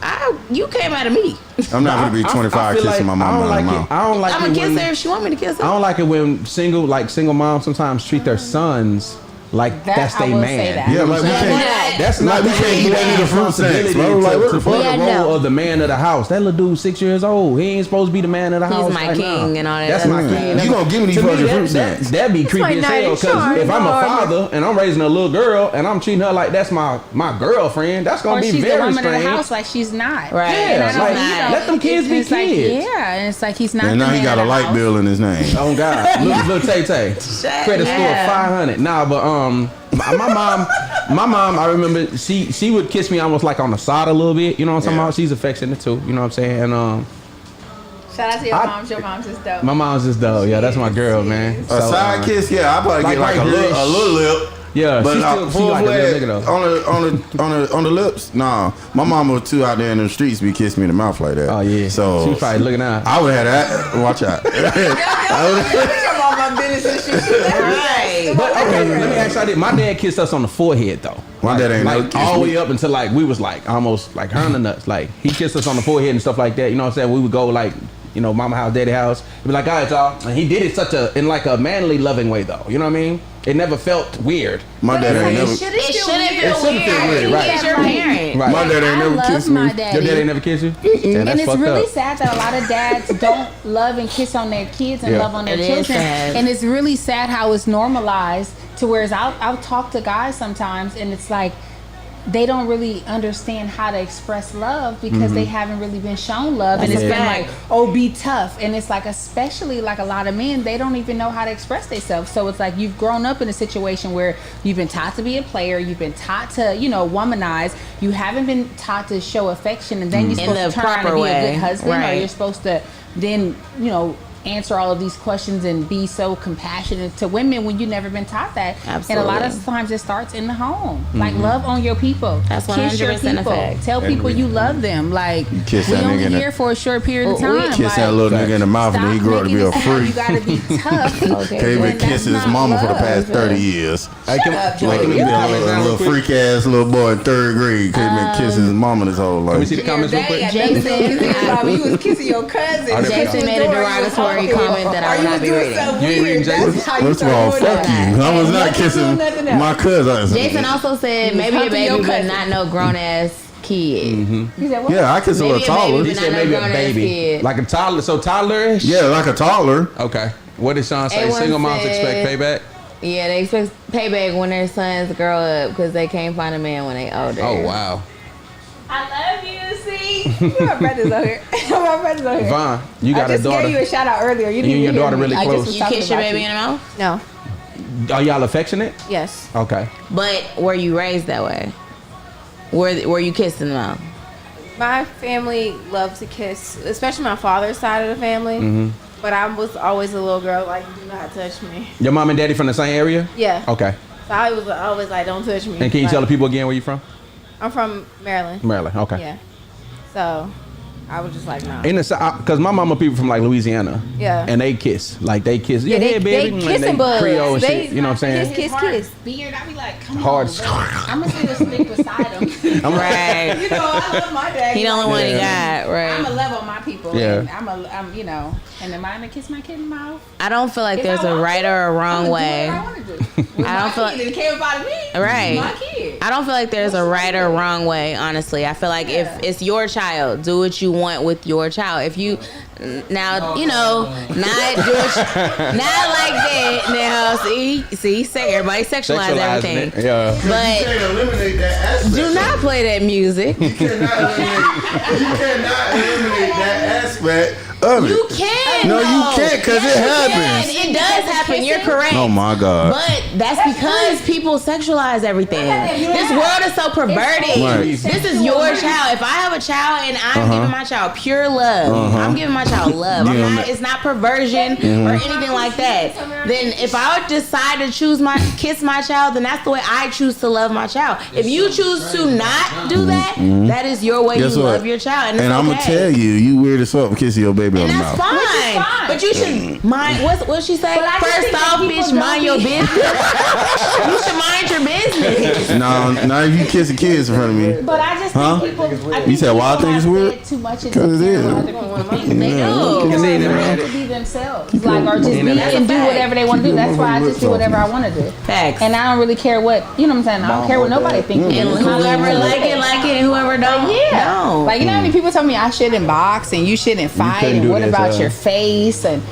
came out of me. I'm not gonna be 25 feel kissing my mama in the mouth. I don't like I'm it gonna kiss when, her if she want me to kiss her. I don't like it when single moms sometimes treat their sons like That- that's I their will man. say that. Yeah, like we Like can't. what? That's not Like, we the can't eat any of the fruit snacks, responsibility bro. Like, what to the play fuck? the Yeah, role no. of the man of the house. That little dude 6 years old. He ain't supposed to be the man of the He's house. my right king now. and all that. That's my king. You gonna give me these To fucking fruit that, snacks? that'd be creepy as hell. Because if I'm a father and I'm raising a little girl and I'm treating her like that's my girlfriend, that's Or gonna be she's the very woman of the strange. house like she's not. Right. Yeah, And I don't like, know. let them kids be It's like, kids. yeah, and it's like he's not. And the now he man got of a the light house. bill in his name. Oh God, little Tay Tay, credit score Yeah. 500. Nah, but my mom, I remember she would kiss me almost like on the side a little bit. You know what I'm talking Yeah. about? She's affectionate too. You know what I'm saying? And Shout out to your I- moms. Your mom's is dope. my mom's just dope. Yeah, that's my girl, man. A side kiss, yeah, I probably like get like right a here. little lip. Yeah, But she still full like a fledged little nigga though. on the lips, nah. My mama was too out there in the streets be kissing me in the mouth like that. Oh yeah. So she was probably looking out. I would have that. Watch out. Come on, my business and shit. Right. But okay, let me ask you this. My dad kissed us on the forehead though. My dad ain't never like kissed all the me. way up until like we was like almost like her in the nuts. Like he kissed us on the forehead and stuff like that. You know what I'm saying? We would go like, you know, mama house, daddy house. He'd be like, all right, y'all. And he did it in like a manly, loving way though. You know what I mean? It never felt weird. My dad ain't never. It shouldn't It feel shouldn't feel weird, weird. right. He's your parent. Right. My dad ain't I never love kissed me. my Your daddy. dad ain't never kissed you? Yeah, And that's it's fucked really up. sad that a lot of dads don't love and kiss on their kids and Yeah. love on their It is children. sad. And it's really sad how it's normalized to whereas I'll talk to guys sometimes and it's like they don't really understand how to express love because they haven't really been shown love. And it's Yeah. been like, oh, be tough. And it's like, especially like a lot of men, they don't even know how to express themselves. So it's like you've grown up in a situation where you've been taught to be a player. You've been taught to, womanize. You haven't been taught to show affection. And then you're In supposed the to turn around and proper be a way. good husband. Or Right. you're supposed to then, answer all of these questions and be so compassionate to women when you've never been taught that. Absolutely. And a lot of times it starts in the home. Like, love on your people. That's Kiss your 100% a people. fact. Tell people you love them. Like, kiss we that only nigga in the- here for a short period of time. Kiss that little nigga in the mouth and then he grew up to be a freak. You gotta be tough. Can't been When that's kissing his not mama for the love. past 30 years. Hey, can, Like can we a get the comments down real little quick? freak ass little boy in 3rd grade. Can't been kissing his mama his whole Can we see life. the comments real quick? Jason, you was kissing your cousin. Jason made a derogatory comment that I will not be reading. You ain't reading Jason? First of all, fuck you. I was not kissing my cousin. Jason also said maybe a humping baby, your but cousin. not no grown ass kid. Yeah, I kiss a Maybe little a baby, taller. He said maybe a Not a grown-ass baby. kid. Like a toddler. So toddlerish? Yeah, like a taller. Okay. What did Sean say? A1 Single moms said- expect payback? Yeah, they expect payback when their sons grow up because they can't find a man when they older. Oh, wow. I love you, see? My brother's over here. My brother's over here. Vaughn, you got I a just gave you daughter. a shout out earlier. You You didn't and your hear daughter me. really I just close. was You talking kiss your about baby you. in the mouth? No. Are y'all affectionate? Yes. Okay. But were you raised that way? Were you kissed in the mouth? My family loved to kiss, especially my father's side of the family. But I was always a little girl, like, do not touch me. Your mom and daddy from the same area? Yeah. Okay. So I was always like, don't touch me. And can you Like, tell the people again where you from? I'm from Maryland. Maryland. Okay. Yeah. So I was just like, no. In the because my mama people from like Louisiana. Yeah. And they kiss. Like they kiss. Yeah, they baby. kiss And they and buzz. Creole and They- shit. You know what I'm saying? Kiss. Beard, I be like, come Hard. on, bro. I'm gonna sit and stick beside him. I'm Right. You know, I love my dad. He the only one he got, I'm right? a love on my people. Yeah. And I'm, you know, and am I gonna kiss my kid in the mouth? I don't feel like If there's I a want right to, or a I'm wrong gonna way. Do what I want to do. With I my don't feel kid, like- it care about me. Right. My kid. I don't feel like there's a right or wrong way, honestly. I feel like if it's your child, do what you want with your child. If you now, you know, not do it, not like that. Now, see, say everybody sexualize Sexualizing everything. it. Yeah. You But can't eliminate that aspect. do not play that music. You cannot eliminate that aspect of it. You can. No, you though. can't, 'cause it Yes, you happens. can. It does happen. You're correct. Oh my God. But that's because people sexualize everything. This world is so perverted. Right. This is your child. If I have a child and I'm giving my child pure love, I'm giving my child love. Yeah, I'm not, it's not perversion or anything like that. Then if I would decide to kiss my child, then that's the way I choose to love my child. If you choose to not do that, that is your way Guess you what? love your child. And, And it's I'm okay. gonna tell you, you weird as fuck for kissing your baby on And the that's mouth. fine. fine. But you should mind. What she say? But I just First think that off, people bitch, don't mind your be- business. You should mind your business. No, not if you kissing kids in front of me. But I just Huh? think people. You said why I think it's weird? Too much into 'Cause it is. other people's business. They do. You need them, man. To be themselves, like, or just be That's a and do fact. whatever they want to do. That's why I just do whatever I want to do. Facts. And I don't really care what, you know what I'm saying. I don't care what nobody thinks. And It's my whoever life. like it, and whoever don't, Yeah. don't. Like, you know how many people tell me I shouldn't box and you shouldn't fight couldn't and do what this, about huh? your face? And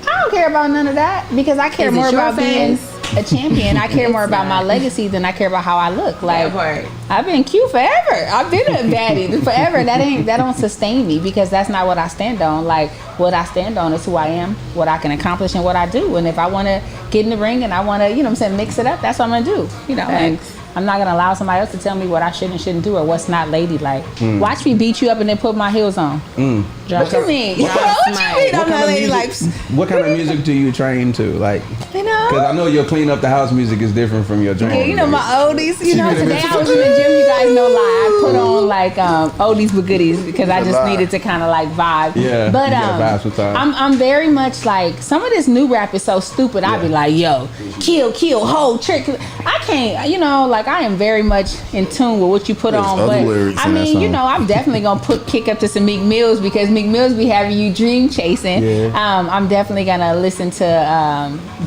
I don't care about none of that because I care Is it more your about being face? a champion. I care more about my legacy than I care about how I look. Like, That part. I've been cute forever. I've been a baddie forever. That don't sustain me because that's not what I stand on. Like, what I stand on is who I am, what I can accomplish, and what I do. And if I want to get in the ring and I want to, you know what I'm saying, mix it up, that's what I'm going to do. You know, and I'm not going to allow somebody else to tell me what I should and shouldn't do or what's not ladylike. Watch me beat you up and then put my heels on. What you mean? What you mean I'm not ladylike? What kind of music do you train to? Like, You know? because I know your clean up the house music is different from your training. Yeah, you know my oldies. You know, been today in I was in the gym. You guys know, like I put on like oldies but goodies because I just needed to kind of like vibe. Yeah, but you gotta vibe sometimes. I'm very much like some of this new rap is so stupid. I be like, yo, kill, hold, trick. I can't, you know, like I am very much in tune with what you put There's on. other But lyrics I in that mean, you song. know, I'm definitely gonna kick up to some Meek Mills because Meek Mills be having you dream chasing. Yeah. I'm definitely gonna listen to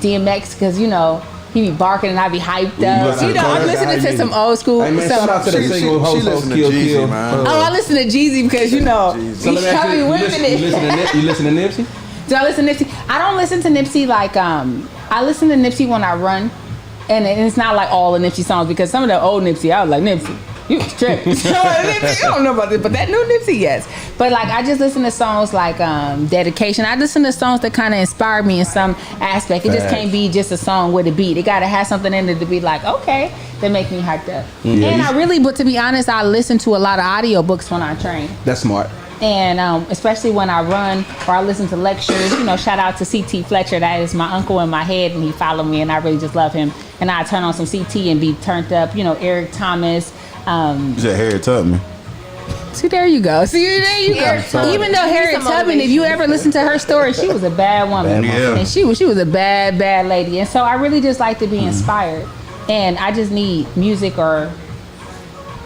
DMX because you know. He be barking and I be hyped up. listen You to know, I'm Carter? listening to How some you- old school. Hey man, some- shout out to the She- single she host listen to Kill Jeezy, Kill. man. Oh, I listen to Jeezy because you know So he let me ask heavy you, women you listen to Nipsey? Do I listen to Nipsey? I don't listen to Nipsey like I listen to Nipsey when I run, and it's not like all the Nipsey songs because some of the old Nipsey I was like Nipsey. You was tripping. Nipsey, I don't know about this, but that new Nipsey, yes. But like I just listen to songs like Dedication. I listen to songs that kind of inspire me in some aspect. It just can't be just a song with a beat. It gotta have something in it to be like, okay, that make me hyped up. And I really, but to be honest, I listen to a lot of audiobooks when I train. That's smart. And especially when I run or I listen to lectures, you know, shout out to CT Fletcher. That is my uncle in my head, and he followed me, and I really just love him. And I turn on some CT and be turned up. You know, Eric Thomas. You said Harriet Tubman. See, there you go. See, there you go. Even though Harriet Tubman, if you ever listen to her story, she was a bad woman. Yeah. And she was a bad lady. And so I really just like to be inspired. And I just need music or,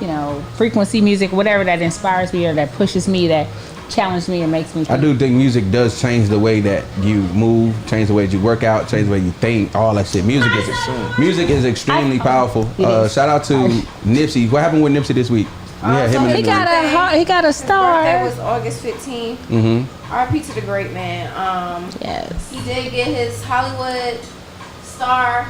you know, frequency music, whatever that inspires me or that pushes me, that challenges me and makes me think. I do think music does change the way that you move, change the way that you work out, change the way you think, all that shit. Music is extremely powerful. Shout out to Nipsey. What happened with Nipsey this week? He got a star. That was August 15th. Mm-hmm. R.I.P. to the great man. Yes. He did get his Hollywood star,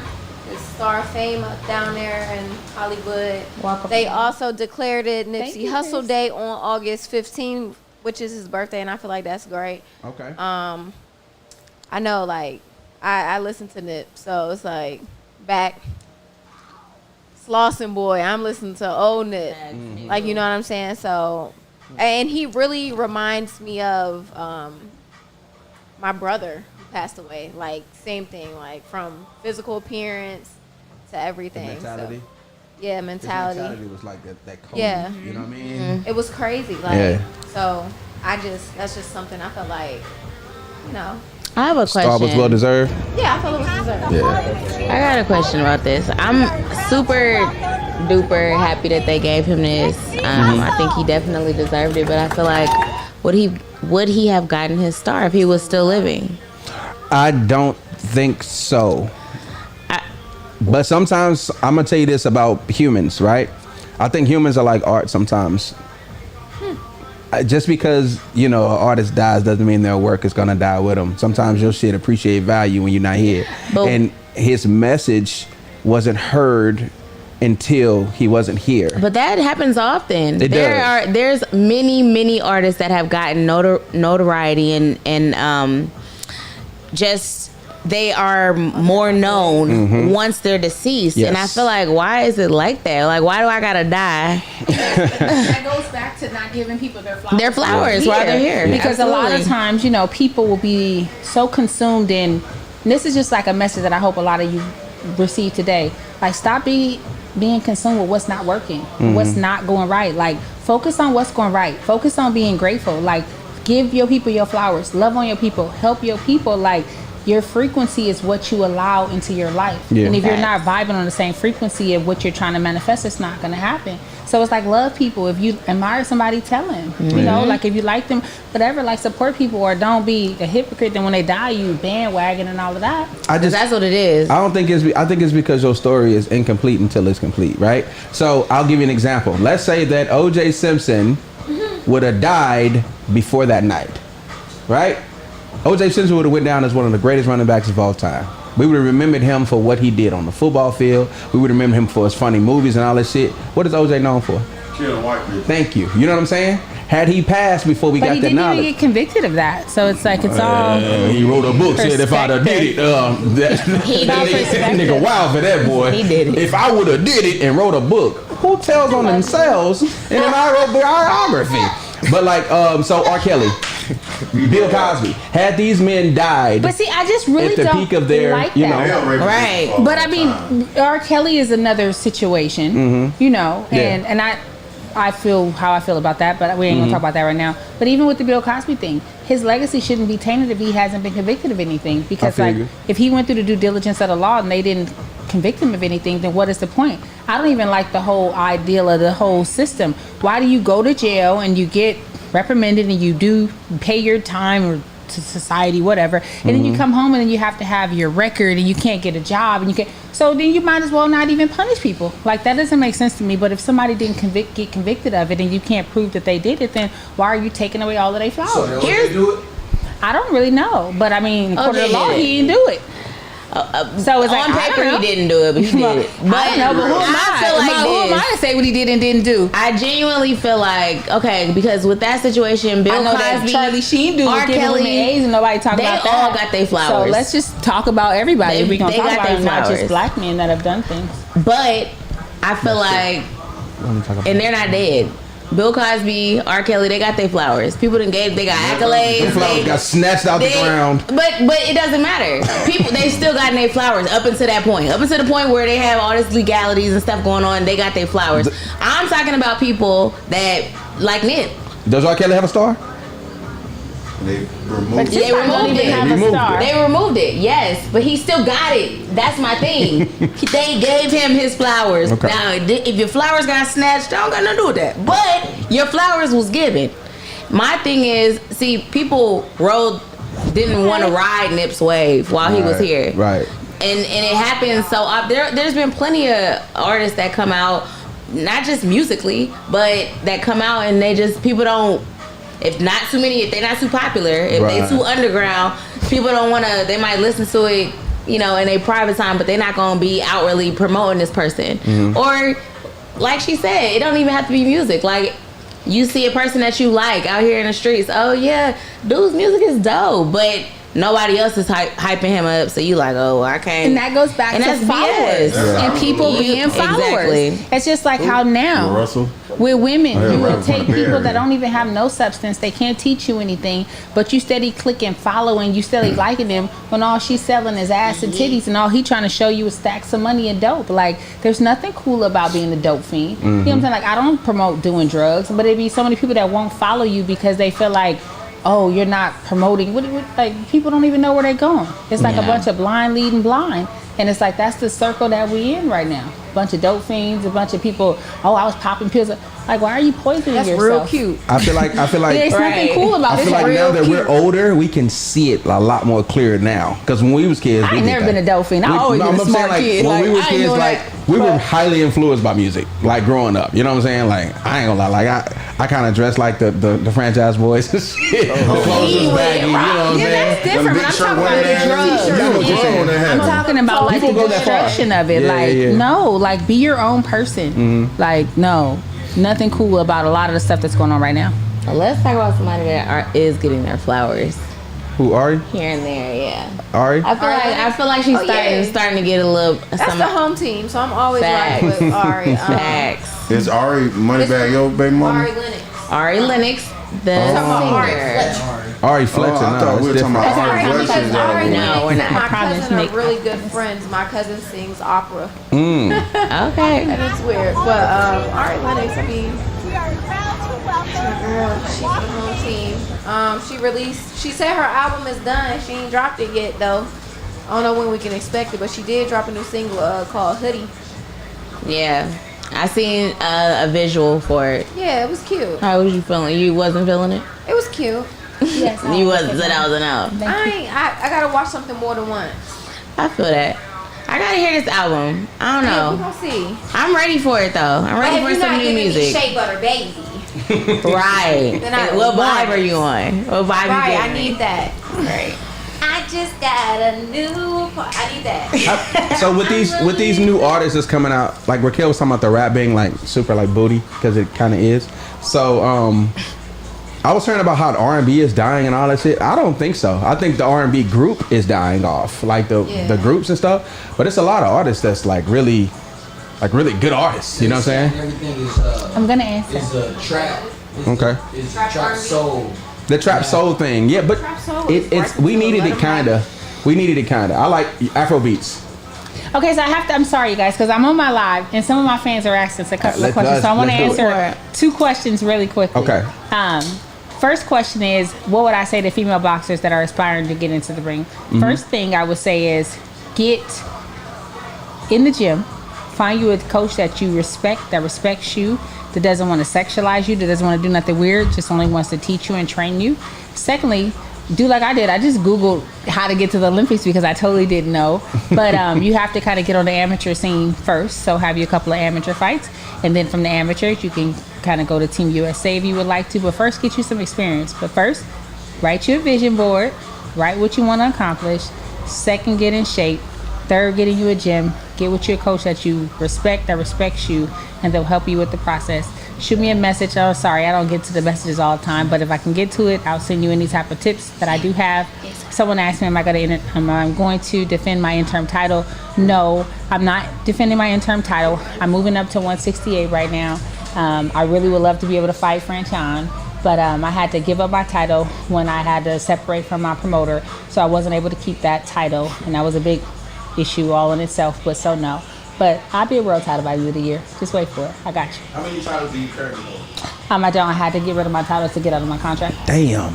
his star of fame up down there in Hollywood. They also declared it Nipsey Hussle Day on August 15th, which is his birthday, and I feel like that's great. Okay. I know, like, I listen to Nip, so it's like back. Slauson boy, I'm listening to old Nip. Like, you know what I'm saying? So, and he really reminds me of my brother who passed away. Like, same thing, like from physical appearance to everything. The mentality. So, yeah, mentality. His mentality was like that cold. Yeah. You know what I mean? It was crazy. Like, so that's just something I felt like, you know. I have a question. Star was well deserved. Yeah, I felt it was deserved. Yeah. I got a question about this. I'm super duper happy that they gave him this. I think he definitely deserved it, but I feel like would he have gotten his star if he was still living? I don't think so. But sometimes I'm gonna tell you this about humans, right? I think humans are like art sometimes. Just because, you know, an artist dies doesn't mean their work is gonna die with them. Sometimes your shit appreciate value when you're not here. And his message wasn't heard until he wasn't here. But that happens often. Does. There's many artists that have gotten notoriety and just they are more known once they're deceased. Yes. And I feel like, why is it like that? Like, why do I gotta die? That goes back to not giving people their flowers. While they're here. Because a lot of times, you know, people will be so consumed in, and this is just like a message that I hope a lot of you receive today. Like, stop being consumed with what's not working, what's not going right. Like, focus on what's going right. Focus on being grateful. Like, give your people your flowers. Love on your people. Help your people. Like, your frequency is what you allow into your life. Yeah. And if you're not vibing on the same frequency of what you're trying to manifest, it's not going to happen. So it's like, love people. If you admire somebody, tell them. You know, like, if you like them, whatever, like, support people, or don't be a hypocrite. Then when they die, you bandwagon and all of that. That's what it is. I think it's because your story is incomplete until it's complete, right? So I'll give you an example. Let's say that O.J. Simpson would have died before that night, right? O.J. Simpson would have went down as one of the greatest running backs of all time. We would have remembered him for what he did on the football field. We would remember him for his funny movies and all that shit. What is O.J. known for? Killing white people. Thank you. You know what I'm saying? Had he passed before we got that knowledge. But he didn't even get convicted of that. So it's like, it's all... He wrote a book, said if I'd have did it, that nigga wild for that, boy. He did it. If I would have did it and wrote a book, who tells on themselves and then I wrote biography? But like, so R. Kelly, Bill Cosby, had these men died, but see, I just really at the don't peak of their, like you know, that. Right. But I mean, R. Kelly is another situation, you know, and I feel how I feel about that, but we ain't gonna talk about that right now. But even with the Bill Cosby thing, his legacy shouldn't be tainted if he hasn't been convicted of anything. Because like, if he went through the due diligence of the law and they didn't convict him of anything, then what is the point? I don't even like the whole ideal of the whole system. Why do you go to jail and you get reprimanded and you do pay your time or to society, whatever, and then you come home and then you have to have your record and you can't get a job and you can't, so then you might as well not even punish people. Like, that doesn't make sense to me. But if somebody didn't get convicted of it and you can't prove that they did it, then why are you taking away all of their flowers? So they do it? I don't really know, but I mean, according to the law, he didn't do it. So it's like, on paper he didn't do it, but he did it. But I don't know, but who am I to say what he did and didn't do? I genuinely feel like, okay, because with that situation, Bill I know Cosby, that Charlie Sheen dude was giving women AIDS and nobody talking about that. They all got their flowers. So let's just talk about everybody. We're gonna talk about it, not just flowers. black men that have done things. But I feel like, and they're not dead. Bill Cosby, R. Kelly, they got their flowers. People they got accolades. Them flowers got snatched out the ground. But it doesn't matter. People, they still got their flowers up until that point. Up until the point where they have all this legalities and stuff going on, they got their flowers. I'm talking about people that, like Nip. Does R. Kelly have a star? They removed They removed it. They They removed it, yes, but he still got it. That's my thing. They gave him his flowers. Okay. Now, if your flowers got snatched, I don't got nothing to do with that. But your flowers was given. My thing is, see, people didn't want to ride Nip's wave while he was here. Right. And it happens so there's been plenty of artists that come out, not just musically, but that come out and they just, people don't, if they're not too popular, if they too underground, people don't want to, they might listen to it, you know, in a private time, but they're not going to be outwardly promoting this person. Mm-hmm. Or, like she said, it don't even have to be music. Like, you see a person that you like out here in the streets, oh yeah, dude's music is dope, but nobody else is hyping him up, so you like, oh, I can't. And that goes back to followers and people being followers. Exactly. It's just like how now Russell. with women, Oh, yeah, you will right, take right, people right. that don't even have no substance. They can't teach you anything, but you steady clicking, following, you steady liking them when all she's selling is ass and titties, and all he trying to show you is stacks of money and dope. Like, there's nothing cool about being a dope fiend. You know what I'm saying? Like, I don't promote doing drugs, but it'd be so many people that won't follow you because they feel like, oh, you're not promoting. What like, people don't even know where they're going. It's like a bunch of blind leading blind. And it's like, that's the circle that we in right now. A bunch of dope fiends, a bunch of people, oh, I was popping pills. Like, why are you poisoning yourself? That's real cute. I feel like There's nothing cool about I it. feel It's like real now that cute. we're older, we can see it a lot more clear now. Because when we was kids, I ain't never been a dope fiend. I always been a smart kid. When Like, we were I ain't kids, doing like that. we were highly influenced by music, like growing up. You know what I'm saying? Like, I ain't gonna lie, like I kind of dressed like the franchise boys and shit. The clothes was baggy. You know what I'm Yeah, saying? that's different, but I'm talking about wearing the ass drugs. t-shirt. You know what you're saying. I'm talking about like People the go that far. destruction of it. Yeah, Like, yeah. no, like, be your own person. Like, no, nothing cool about a lot of the stuff that's going on right now. Let's talk about somebody that is getting their flowers Who, Ari? here and there. Yeah, Ari? I feel like she's starting to get a little. That's the home team, so I'm always Facts. right with Ari. Facts. Is Ari Moneybag your baby mama? Ari Lennox. Ari Lennox, the singer. Ari Fletcher. I no, thought it's we were talking different. about Ari Because Fletcher's Ari album. No, we're Lennox not. and my Promise cousin Nick. are really good friends. My cousin sings opera. Okay. And it's weird. But Ari Lennox, I mean, girl, she's on the home team. She said her album is done. She ain't dropped it yet, though. I don't know when we can expect it, but she did drop a new single called Hoodie. Yeah, I seen a visual for it. Yeah, it was cute. How was you feeling? You wasn't feeling it? It was cute. Yes, You wasn't. So that was an out. I gotta watch something more than once. I feel that. I gotta hear this album. I don't Yeah, we know. gonna see. I'm ready for it though. I'm But ready if for you're some not new giving me music. Shea Butter Baby, Right. Then I What want vibe it. are you on? What vibe right? you I getting? need that. Right. I just got a new. I need that. So with these new artists that's coming out, like Raquel was talking about the rap being like super like booty, because it kind of is. So I was hearing about how R&B is dying and all that shit. I don't think so. I think the R&B group is dying off, like the groups and stuff. But it's a lot of artists that's like really good artists. You know what I'm saying? Everything is I'm gonna answer. is a trap. Okay. It's Trap trap R&B. soul. The trap soul thing, yeah, but Trap soul is it's breaking we through. needed Let it 'em kinda. We needed it kinda. I like Afro beats. Okay, so I'm sorry, you guys, because I'm on my live, and some of my fans are asking us a couple of Let's- questions. So I want to let's do it. answer 2 questions really quickly. Okay. First question is, what would I say to female boxers that are aspiring to get into the ring? First thing I would say is, get in the gym, find you a coach that you respect, that respects you, that doesn't want to sexualize you, that doesn't want to do nothing weird, just only wants to teach you and train you. Secondly, do like I did. I just Googled how to get to the Olympics because I totally didn't know. But you have to kind of get on the amateur scene first. So have you a couple of amateur fights. And then from the amateurs, you can kind of go to Team USA if you would like to. But first, get you some experience. But first, write your vision board. Write what you want to accomplish. Second, get in shape. Third, get in you a gym. Get with your coach that you respect, that respects you, and they'll help you with the process. Shoot me a message. Oh, sorry, I don't get to the messages all the time, but if I can get to it, I'll send you any type of tips that I do have. Someone asked me, am I going to defend my interim title? No, I'm not defending my interim title. I'm moving up to 168 right now, I really would love to be able to fight Franchon, but I had to give up my title when I had to separate from my promoter, so I wasn't able to keep that title, and that was a big issue all in itself, but so no. But I'll be a world title by the end of the year. Just wait for it. I got you. How many titles do you currently hold? I don't. I had to get rid of my titles to get out of my contract. Damn.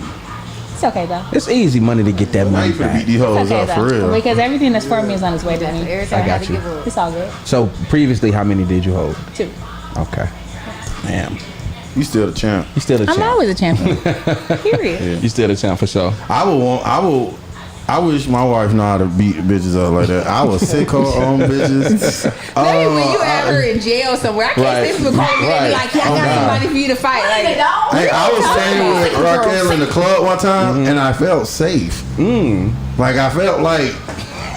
It's okay, though. It's easy money to get that Now money you finna beat back. these hoes It's okay, up for though. real. Because everything that's for me is on its way to me. Everything I got had to you. give up. It's all good. So previously, how many did you hold? 2. Okay. Damn. You still the champ. You still the I'm champ. always a champion. Period. You still the champ for sure. I wish my wife know how to beat bitches up like that. I will sick her on bitches. Maybe when you have her in jail somewhere, I can't Right. say people call me and be like, yeah, I Oh, got God. somebody for you to fight. Like, Hey, I was staying with Raquel in the club one time, and I felt safe. Like I felt like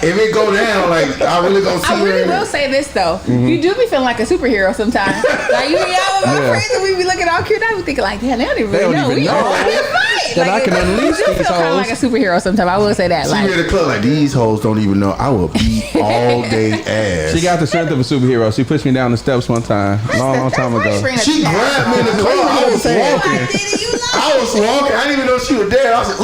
if it go down, like I really gonna see I really her. will say this though, you do be feeling like a superhero sometimes. Like you be out with my Yeah. friends and we be looking all cute. I be thinking like, damn, they don't even They really don't know. even We know all in a fight. that I can you unleash do these feel kind of hoes. like a superhero sometimes. I will say that. She Like, be in the club like these hoes don't even know. I will beat all day ass. She got the strength of a superhero. She pushed me down the steps one time, long time ago. She grabbed me in the club. I was walking. I was walking. I didn't even know she was there. I said,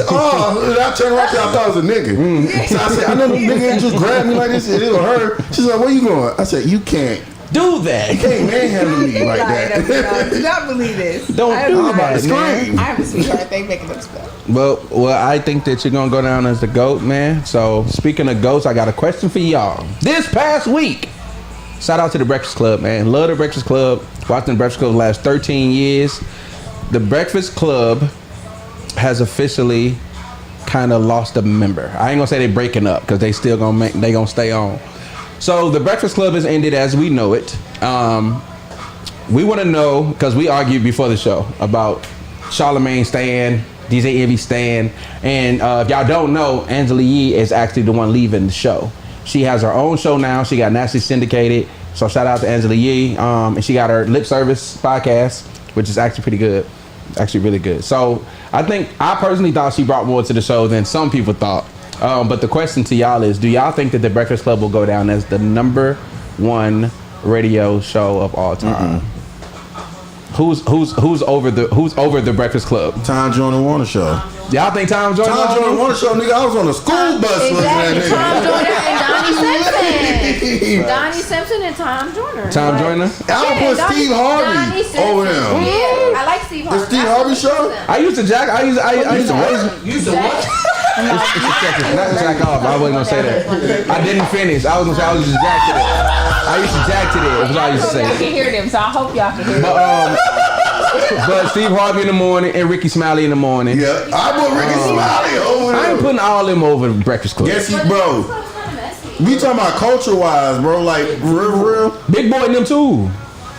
oh. I turned around. I thought it was a nigga. So I said, I know the nigga just grabbed me like this. It was her. She's like, where you going? I said, you can't. Do that. You can't manhandle me like that. do not believe this. Don't do I'm about to that, man. scream. I'm a sweetheart. They making up stuff. Well, I think that you're gonna go down as the GOAT, man. So speaking of GOATs, I got a question for y'all. This past week, shout out to the Breakfast Club, man. Love the Breakfast Club. Watching the Breakfast Club the last 13 years. The Breakfast Club has officially kind of lost a member. I ain't gonna say they breaking up because they still gonna stay on. So the Breakfast Club has ended as we know it. We want to know, because we argued before the show about Charlamagne staying, DJ Envy staying, and if y'all don't know, Angela Yee is actually the one leaving the show. She has her own show now. She got nationally syndicated. So shout out to Angela Yee. And she got her Lip Service podcast, which is actually pretty good. Actually really good. So I personally thought she brought more to the show than some people thought. But the question to y'all is, do y'all think that the Breakfast Club will go down as the #1 radio show of all time? Who's over the Breakfast Club? Tom Joyner Warner Show. Y'all think Tom Joyner? Tom Joyner Warner Show, nigga. I was on a school bus listening to Tom that Joyner and Donnie Simpson. nigga. Donnie Simpson and Tom Joyner. Tom Like, Joyner? I would put Donnie- Steve Donnie Harvey Simpson. over them. Yeah, I like Steve Harvey. The Steve Harvey show? I used to jack. I used to Jack- not jack off. I wasn't gonna say that. I didn't finish. I was gonna say I was just jack to that. I used to jack to that. That's what I used to Y'all say. can hear them, so I hope y'all can hear them. But Steve Harvey in the morning and Ricky Smiley in the morning. Yeah, I put Ricky Smiley over I ain't them. putting all them over the Breakfast Club. Yes, bro. We talking about culture wise, bro. Like real. Big Boy and them too.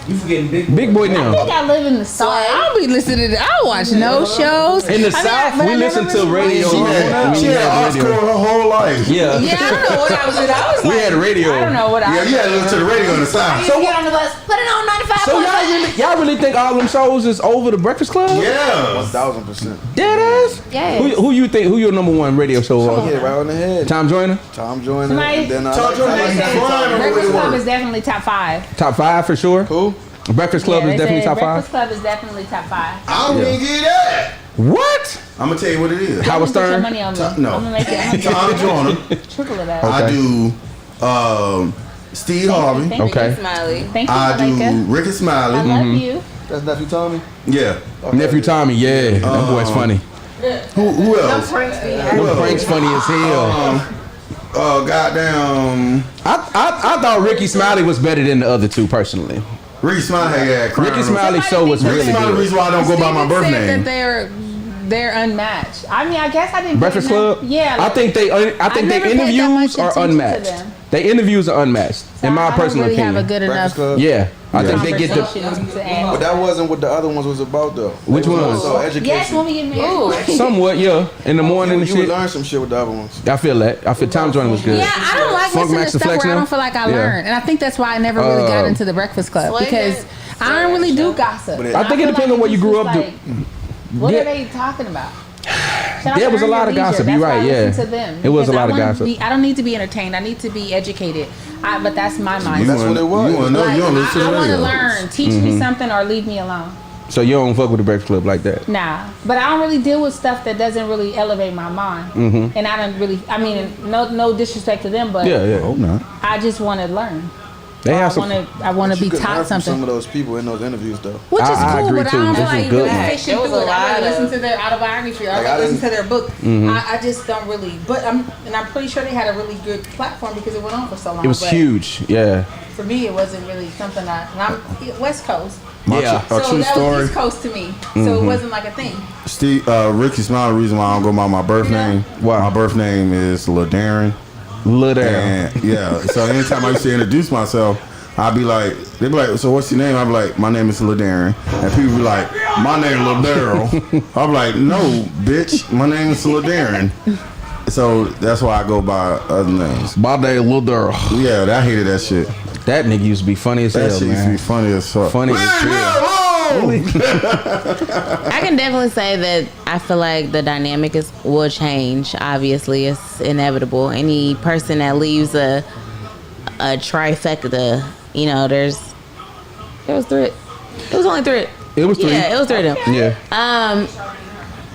You forgetting Big Boy and I them. think I live in the South. I don't be listening to. I don't watch no shows. In the I mean, South, but we I listen never to really radio. She had Oscar her whole life. Yeah. Yeah, I don't know what I was doing. I was We like, had radio. I don't know what Yeah, you had to listen to the radio in the South. So get on the bus, put it on 95. So y'all really think all them shows is over the Breakfast Club? Yeah. 1000%. Dead ass? Yes. Who you think? Who your #1 radio show was? Hit right on the head. Tom Joyner? Tom Joyner. Somebody- And then I Tom like Joyner that. is flying over Breakfast the Club world. is definitely top 5. Top 5 for sure. Who? Breakfast Club Yeah, is they definitely said top 5. Breakfast Club is definitely top 5. I don't even get that. What? I'm gonna tell you what it is. Howard Put your Stern? money on me. No. I'm gonna make it. I'm Tom Joyner. gonna triple of that. Okay. I do Steve Harvey. Thank Okay. Smiley. Thank you, I do Malika. Ricky I Smiley. love you. That's nephew Tommy. Yeah. Nephew Tommy, yeah. That boy's funny. Who else? Them Frank's funny as hell. Goddamn. I thought Ricky Smiley was better than the other two personally. Ricky Smiley had crime. Ricky Smiley's show was Ricky really Smiley, the good. reason why I don't go by my birth said name. that they're unmatched. I mean, I guess I didn't. Breakfast pay enough- Club? Yeah. I think their never paid that interviews much are attention to unmatched. them. Their interviews are unmatched, in my I don't personal really opinion. have a good Breakfast enough Club. Yeah, I think they get the. conversation to add. But that wasn't what the other ones was about though. Which They was ones? also education. Yes, when we get married. Somewhat, yeah. In the morning you and would shit. learn some shit with the other ones. I feel that. I feel Tom Joyner was good. Yeah, I don't like Funk listening Max to and stuff Flex where I now? don't feel like I Yeah. learned, and I think that's why I never really got into the Breakfast Club because I don't really do gossip. But And I think it feel depends on what you it's grew just up to- like, What Yeah. are they talking about? Shout out There to was a Earn lot Your of Leisure. gossip. That's You're why right, I yeah. listen to them. It was a Because lot of I wanna gossip. I don't need to be entertained. I need to be educated. But that's my mindset. That's what it was. You want to know? Like, You don't listen to I the want to radio. learn teach me something or leave me alone. So you don't fuck with the Breakfast Club like that? Nah, but I don't really deal with stuff that doesn't really elevate my mind. And I don't really, I mean, no disrespect to them, but Yeah. Hope not. I just want to learn. They have I want to be You could learn taught from something. some of those people in those interviews, though. Which is I cool, agree but too. I don't This feel is like good. really fishing There was through a it. I lot really listen of- to their autobiography. Or Like, I I listen didn't- to their book. I just don't really. But I'm pretty sure they had a really good platform because it went on for so long. It was but huge. Yeah. For me, it wasn't really something and I'm West Coast. Yeah. A So true that story. was East Coast to me. So it wasn't like a thing. Steve, Ricky Smile, the reason why I don't go by my birth name. Why? My birth name is LaDarren. Little there. And yeah, so anytime I used to introduce myself, I'd be like, they'd be like, so what's your name? I'd be like, my name is LaDarren. And people be like, my name Lil Daryl. I'd be like, no, bitch, my name is LaDarren. So that's why I go by other names. My name Lil Durrell. Yeah, I hated that shit. That nigga used to be funny as That hell, shit used to man. be funny as fuck. Funny as hell. I can definitely say that I feel like the dynamic will change. Obviously, it's inevitable. Any person that leaves a trifecta, you know, there was three. It was only three. It was three. Yeah, it was three of them. Yeah.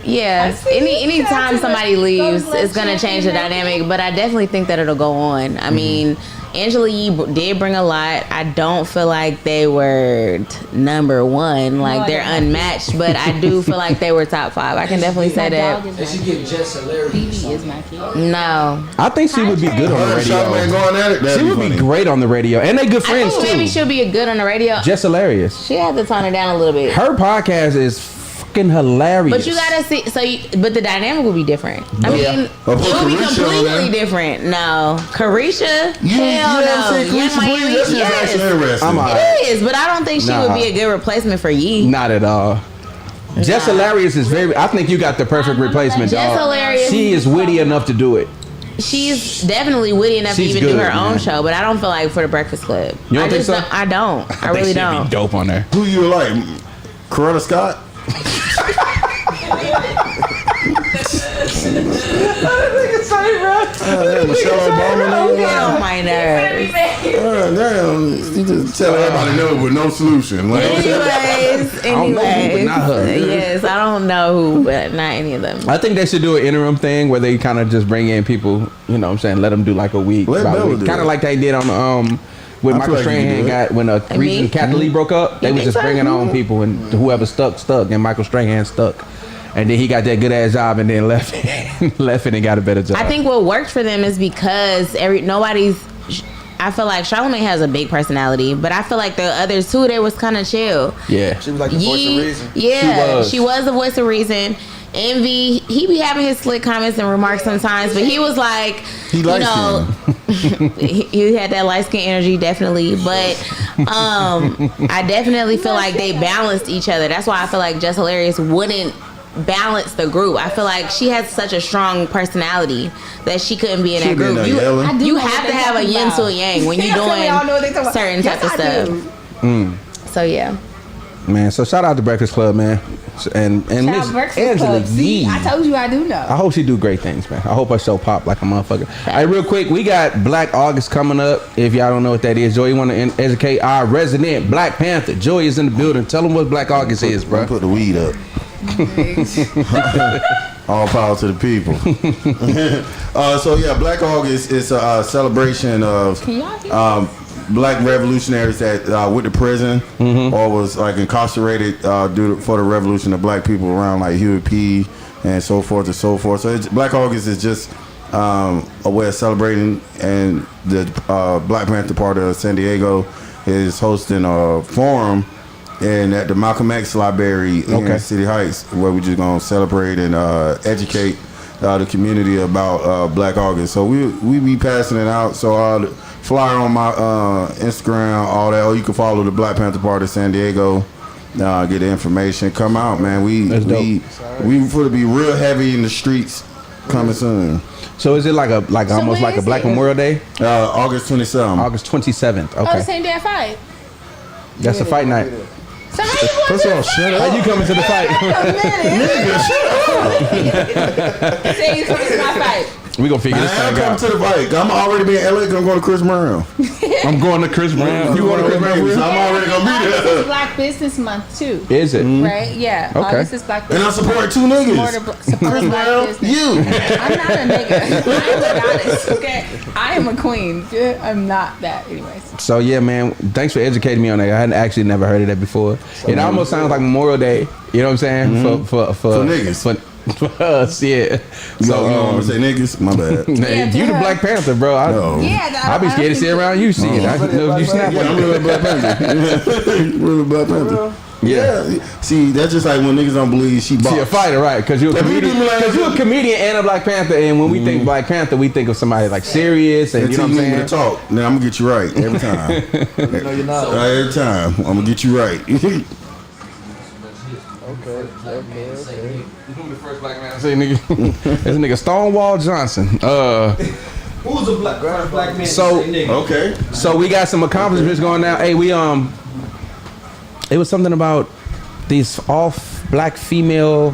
Yeah. Anytime somebody leaves, it's gonna change the dynamic. But I definitely think that it'll go on. I mean, Angela Yee did bring a lot. I don't feel like they were number one, like they're unmatched. But I do feel like they were top 5. I can definitely say that. They should get Jess hilarious. BB is my kid. No, I think she would be good on the Her and Charlamagne radio. going at it. That'd She would be funny. great on the radio. And they good I friends, think maybe too. she'll be a good on the radio. Just hilarious. She had to tone it down a little bit. Her podcast is fucking hilarious. But you gotta see, but the dynamic will be different. I mean, it will be Carisha on completely there. different. No, Carisha, You hell know what I'm no. saying? Young Carisha Miami, Breeze, that shit's yes. actually interesting. I'm alright. It is, but I don't think she Nah. would be a good replacement for Yee. Not at all. Jess Hilarious is very. I think you got the perfect replacement, Jess dog. Hilarious. She is witty enough to do it. She's definitely witty enough She's to even do good, her own man. show, but I don't feel like for the Breakfast Club. You don't I think just so? I don't. I really think she'd don't. be dope on there. Who you like? Coretta Scott? Michelle Obama. Get on my nerves. Damn, you just tell everybody no with no solution. Like, Anyways, don't know who, but not her. Yes, I don't know who, but not any of them. I think they should do an interim thing where they kind of just bring in people. You know what I'm saying? Let them do like a week. Let Bella do Kind it. of like they did on when I Michael feel like you Strahan can do got when And Reese me? and Kathleen Lee broke up. They You was think just so? bringing on people and whoever stuck, and Michael Strahan stuck. And then he got that good ass job and then left left it and got a better job. I think what worked for them is because I feel like Charlamagne has a big personality, but I feel like the others too, they was kind of chill. Yeah. She was like the voice of reason. Yeah, She she was. was the voice of reason. Envy, he be having his slick comments and remarks sometimes, but he was like, He you know, he had that light skin energy, definitely. But I definitely feel like they balanced each other. That's why I feel like Jess Hilarious wouldn't balance the group. I feel like she has such a strong personality that she couldn't be in that She'd be in group. there yelling. I do You know have what to they're have a talking yin to a about. yang when you're Tell me y'all know what they talking doing about. certain Yes, type of I stuff. do. So yeah. Man, so shout out to Breakfast Club, man, and Shout Miss out Breakfast Angela Club. See, Yee. I told you I do know. I hope she do great things, man. I hope her show pop like a motherfucker. Hey, real quick, we got Black August coming up. If y'all don't know what that is, Joey, you want to educate our resident Black Panther. Joey is in the building. Tell them what Black August is, bro. Put the weed up. All power to the people. So yeah, Black August is a celebration of Can y'all hear black revolutionaries that went to prison or was like incarcerated for the revolution of black people around like Huey P. and so forth and so forth. So Black August is just a way of celebrating, and the Black Panther part of San Diego is hosting a forum at the Malcolm X Library in City Heights, where we're just gonna celebrate and educate the community about Black August. So we be passing it out. So the flyer on my Instagram, all that. Or you can follow the Black Panther Party San Diego. Get the information. Come out, man. We for to be real heavy in the streets coming soon. So is it like almost when like a is Black it? Memorial Day? August 27th. August 27th. Oh, the Okay, same day I fight. that's a fight night. So how you going First of all, shut How up. you coming to the fight? Say you coming to my fight. We gonna figure this I'm thing coming out. to the fight. I'm already be in LA. I'm going to Chris Brown. I'm going to Chris Brown. You going to Chris Brown? So I'm already going to be August there. is Black Business Month too. Is it? Right? Yeah. Okay. August is Black And I Business support Month. 2 niggas. Support Black Brown, business. you. I'm not a nigga. I am a goddess. Okay. I am a queen. I'm not that. Anyways. So yeah, man. Thanks for educating me on that. I hadn't actually never heard of that before. It almost sounds like Memorial Day. You know what I'm saying? For niggas. For us, yeah. So you don't want to say niggas? My bad. You the Black Panther, bro. No. I'll be scared to sit around you. See it. I know if you snap. Yeah, I'm really Black Panther. Really Black Panther. Yeah. See, that's just like when niggas don't believe she boxed. See a fighter, right? Because you're a comedian. Because you're a comedian and a Black Panther, and when we think Black Panther, we think of somebody like serious, and you know what I'm saying. To talk. Now I'm gonna get you right every time. No, you're not. Every time I'm gonna get you right. Okay. The first Black man I say, nigga, this nigga Stonewall Johnson. Who's the first black man? So- to say nigga? Okay. So we got some accomplishments going now. Hey, we it was something about these all Black female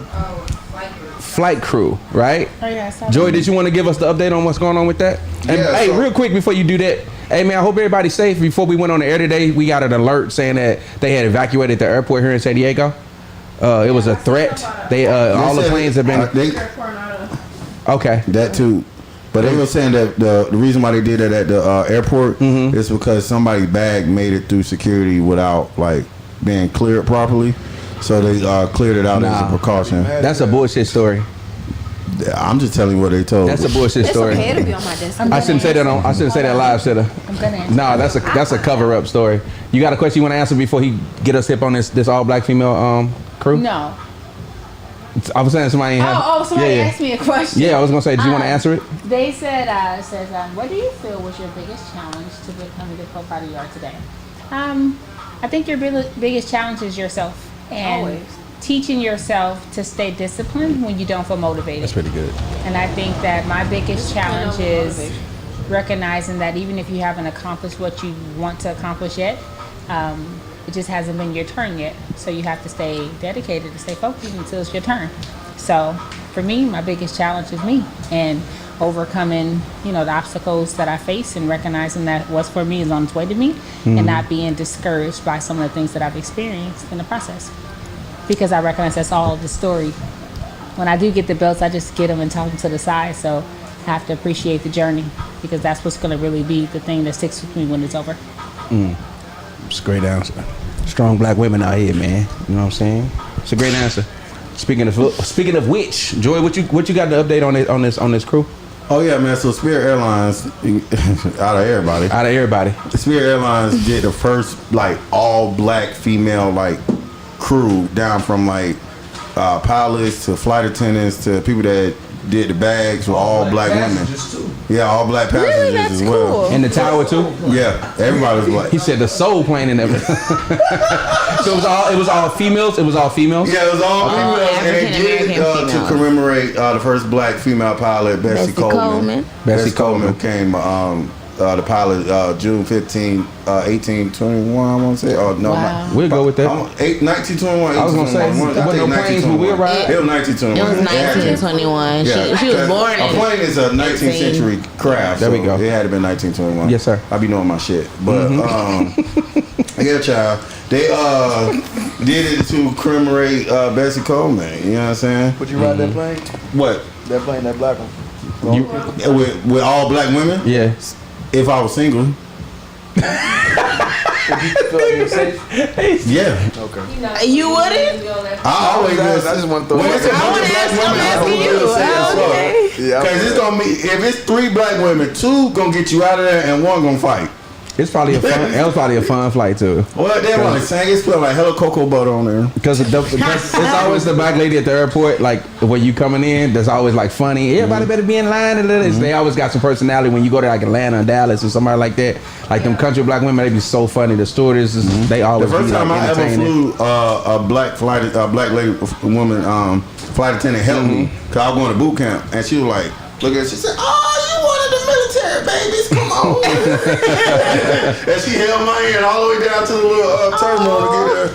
flight crew, right? Oh, yeah, I saw Joy, that. did you want to give us the update on what's going on with that? And Yeah, hey, so- real quick before you do that, hey man, I hope everybody's safe. Before we went on the air today, we got an alert saying that they had evacuated the airport here in San Diego. It was a threat. They all the planes have been okay. That too. But they were saying that the reason why they did that at the airport is because somebody's bag made it through security without like being cleared properly. So they cleared it out as a precaution. That's a bullshit story. I'm just telling you what they told. That's a bullshit It's story. okay to be on my desk. I shouldn't say that on. I shouldn't say that live, should I? I'm gonna answer. No, that's a cover up story. You got a question you want to answer before he get us hip on this all Black female crew? No. I was saying somebody ain't have. Somebody yeah. asked me a question. Yeah, I was gonna say, do you want to answer it? They said, what do you feel was your biggest challenge to becoming the co-fighter you are today? I think your biggest challenge is yourself and Always. teaching yourself to stay disciplined when you don't feel motivated. That's pretty good. And I think that my biggest challenge is motivation. recognizing that even if you haven't accomplished what you want to accomplish yet, it just hasn't been your turn yet. So you have to stay dedicated, to stay focused until it's your turn. So for me, my biggest challenge is me and overcoming, the obstacles that I face and recognizing that what's for me is on its way to me and not being discouraged by some of the things that I've experienced in the process. Because I recognize that's all the story. When I do get the belts, I just get them and toss them to the side. So I have to appreciate the journey because that's what's going to really be the thing that sticks with me when it's over. It's a great answer. Strong Black women out here, man. You know what I'm saying? It's a great answer. Speaking of which, Joy, what you got to update on this crew? Oh yeah, man. So Spirit Airlines, out of everybody, Spirit Airlines did the first like all Black female like crew down from like pilots to flight attendants to people that did the bags with all Black women. Passengers too. Yeah, all Black passengers Really? That's as well. cool. In the tower too? Yeah, everybody was Black. He said the soul plane and everything. So it was all females. It was all females. Yeah, it was all females, and they African-American did to females. commemorate the first Black female pilot, Bessie Coleman. Bessie Bessie Coleman came the pilot June 15, 1821. I want to say. Oh no, Wow. We'll go with that. 1921. I was gonna say, but no planes when we arrived. It was 1921. It was 1921. Yeah. She was born A in. plane is a 19th century craft. There we so go. It had to been 1921. Yes, sir. I be knowing my shit, but yeah, child. They did it to commemorate Bessie Coleman. You know what I'm saying? Would you ride that plane? What? That plane, that black one. With all Black women? Yeah. If I was single, Would you feel like you're safe? yeah. Okay. You wouldn't? I always I just want to throw when it's a it. bunch of Black women, I asking would you. feel safe as fuck. Okay. Yeah, Cause it's gonna be if it's 3 Black women, 2 gonna get you out of there and 1 gonna fight. It's probably a fun. It was probably a fun flight too. Well, they like saying it's put like hella cocoa butter on there. Because it's always the Black lady at the airport, like when you coming in, that's always like funny. Everybody better be in line. And they always got some personality when you go to like Atlanta or Dallas or somebody like that. Like them country Black women, they be so funny. The stewardesses, they The always first be like time I ever entertaining. flew a Black lady, woman, flight attendant helped me because I was going to boot camp, and she was like, look at it, she said, "Oh, you one of the military babies? Come on!" And she held my hand all the way down to the little terminal to get her.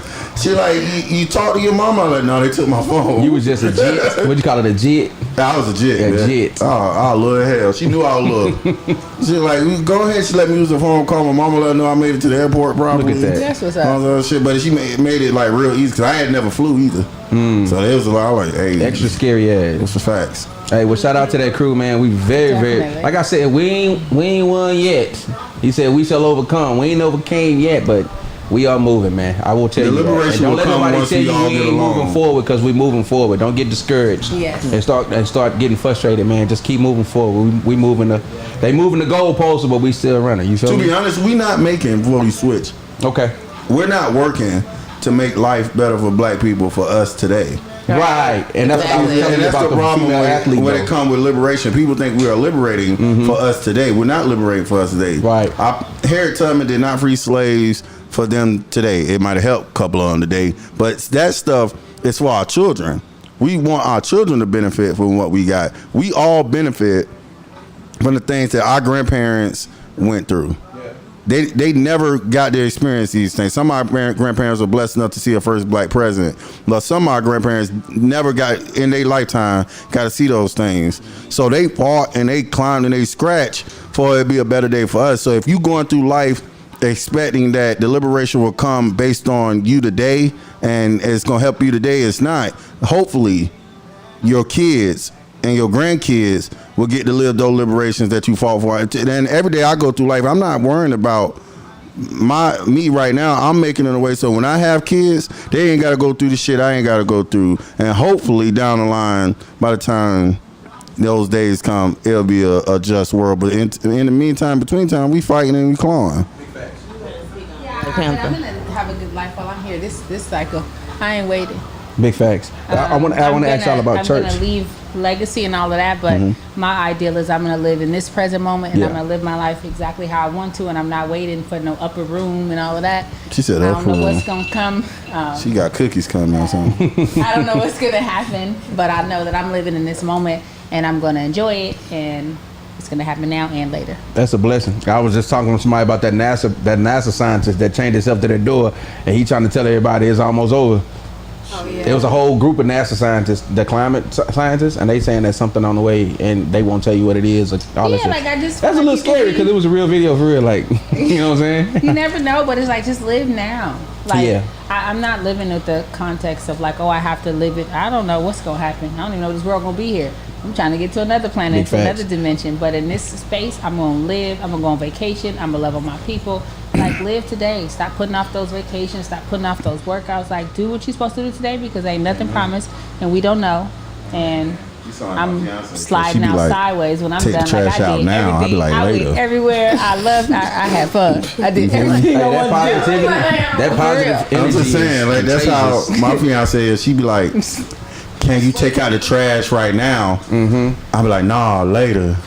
She like, you talk to your mama? I'm like, no, they took my phone. You was just a jit. What'd you call it, a jit? I was a jit. A man. jit. Oh, I love hell. She knew I was love. She like, go ahead. She let me use the phone, call my mama, let her know I made it to the airport properly. Look at that. That's what's up. All that shit, but she made it like real easy because I had never flew either. So it was a lot like, hey, Extra scary ass. It's the facts. Hey, well, shout out to that crew, man. We very, Definitely. like I said, we ain't won yet. He said we shall overcome. We ain't overcame yet, but we are moving, man. I will tell The you that. liberation Don't will let come nobody once tell we you all we get ain't along. moving forward because we moving forward. Don't get discouraged. Yes. And start getting frustrated, man. Just keep moving forward. We moving they moving the goalposts, but we still running. You feel To me? be honest, we not making before we switch. Okay. We're not working to make life better for black people for us today. Right. And that's what I was telling And you that's about the problem female athlete. when though. it comes with liberation. People think we are liberating for us today. We're not liberating for us today. Right. Harriet Tubman did not free slaves for them today. It might have helped a couple of them today, but that stuff is for our children. We want our children to benefit from what we got. We all benefit from the things that our grandparents went through. They never got to experience these things. Some of our grandparents were blessed enough to see a first black president, but some of our grandparents never got in their lifetime got to see those things. So they fought and they climbed and they scratched for it to be a better day for us. So if you going through life expecting that the liberation will come based on you today and it's gonna help you today, it's not. Hopefully, your kids and your grandkids will get to live those liberations that you fought for. And every day I go through life, I'm not worrying about me right now. I'm making it a way so when I have kids, they ain't got to go through the shit I ain't got to go through. And hopefully down the line, by the time those days come, it'll be a just world. But in the meantime, between time, we fighting and we clawing. I'm gonna have a good life while I'm here. This cycle, I ain't waiting. Big facts. I want to ask y'all about church. I'm gonna leave legacy and all of that, but my ideal is I'm gonna live in this present moment and I'm gonna live my life exactly how I want to, and I'm not waiting for no upper room and all of that. She said I upper don't know room. what's gonna come. She got cookies coming or something. I don't know what's gonna happen, but I know that I'm living in this moment and I'm gonna enjoy it, and it's gonna happen now and later. That's a blessing. I was just talking to somebody about that NASA scientist that chained himself to their door, and he trying to tell everybody it's almost over. Oh yeah. There was a whole group of NASA scientists, the climate scientists, and they saying there's something on the way, and they won't tell you what it is. Or all that shit. Like I just. That's a little scary because it was a real video for real. Like, you know what I'm saying? You never know, but it's like just live now. Like Yeah. I'm not living with the context of like, oh, I have to live it. I don't know what's gonna happen. I don't even know if this world gonna be here. I'm trying to get to another planet, Big to facts. another dimension. But in this space, I'm gonna live. I'm gonna go on vacation. I'm gonna love on my people. Like live today. Stop putting off those vacations. Stop putting off those workouts. Like do what you're supposed to do today because ain't nothing promised, and we don't know. And I'm sliding out sideways when I'm take the done. trash out now. I'll be everything. like, I went later. everywhere. I had fun. I did everything I Hey, wanted that to do. positivity, that positive energy. I'm just saying, like that's how contagious. my fiance is. She be like, "Can you take out the trash right now?" I be like, "Nah, later,"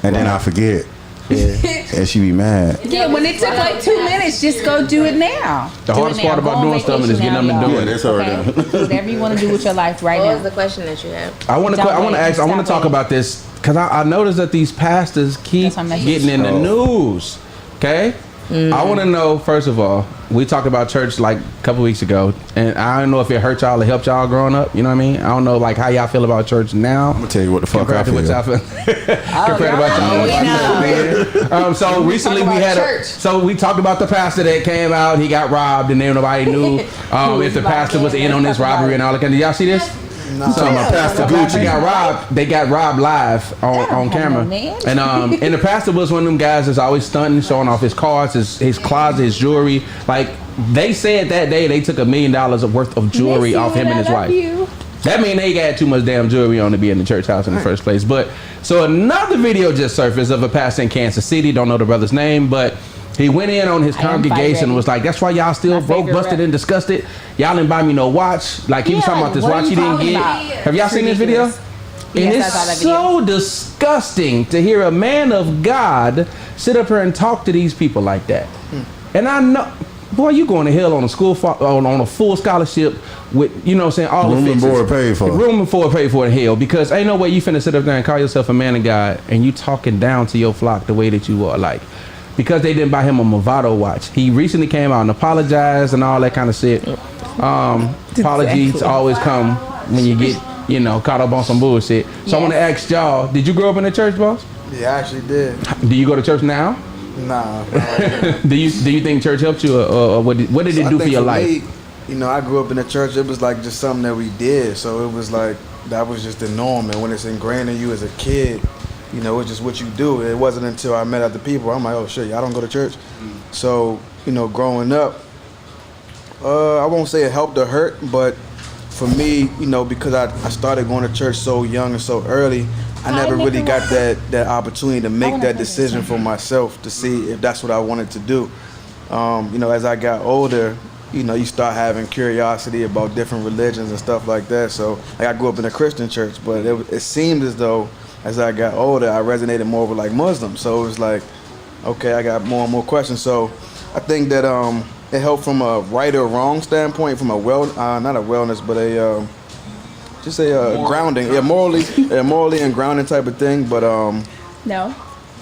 and then I forget. And she be mad. Yeah, when it took like 2 minutes, just go do it now. The Do hardest it now. part about Go on doing stuff is vacation getting now, them to y'all. do Yeah, it. that's her. Okay? Do whatever you want to do with your life right What was now. the question that you had? I want to Don't wait. ask. I want to Stop talk waiting. about this because I noticed that these pastors keep That's my message. getting in the news. Okay, I want to know first of all. We talked about church like a couple weeks ago, and I don't know if it hurt y'all or helped y'all growing up. You know what I mean? I don't know like how y'all feel about church now. I'm gonna tell you what the fuck I Compared to what feel. y'all feel. Compared to what y'all. So recently we had so we talked about the pastor that came out. He got robbed, and then nobody knew if the pastor was in on this robbery and all that. Did y'all see this? So my Pastor The pastor Gucci. got robbed. They got robbed live on camera, man. and the pastor was one of them guys that's always stunting, showing off his cars, his closet, his jewelry. Like they said that day, they took $1 million worth of jewelry off him and his wife. That mean they got too much damn jewelry on to be in the church house in the first place. But so another video just surfaced of a pastor in Kansas City. Don't know the brother's name, but he went in on his congregation and was like, "That's why y'all still My broke, favorite busted, rap. and disgusted. Y'all didn't buy me no watch." Like he was Yeah, talking about this what are watch you he didn't talking get. about? Have y'all It's seen this video? ridiculous. And Yes, I saw that it's video. so disgusting to hear a man of God sit up here and talk to these people like that. And I know, boy, you going to hell on a full scholarship with, you know what I'm saying, all Room the and fixes. board paid for. Room and board paid for in hell, because ain't no way you finna sit up there and call yourself a man of God and you talking down to your flock the way that you are, like, because they didn't buy him a Movado watch. He recently came out and apologized and all that kind of shit. Apologies always come when you get, caught up on some bullshit. So I want to ask y'all, did you grow up in the church, boss? Yeah, I actually did. Do you go to church now? Nah. do you think church helped you, or what did it do for your life? Me, I grew up in the church. It was like just something that we did. So it was like, that was just the norm. And when it's ingrained in you as a kid, it's just what you do. It wasn't until I met other people, I'm like, oh shit, y'all don't go to church. So, growing up, I won't say it helped or hurt, but for me, because I started going to church so young and so early, I never really got that opportunity to make that decision for myself to see if that's what I wanted to do. As I got older, you start having curiosity about different religions and stuff like that. So I grew up in a Christian church, but it seemed as though as I got older, I resonated more with like Muslims. So it was like, okay, I got more and more questions. So I think that it helped from a right or wrong standpoint, from a not a wellness, but just a grounding, morally and grounding type of thing. But No.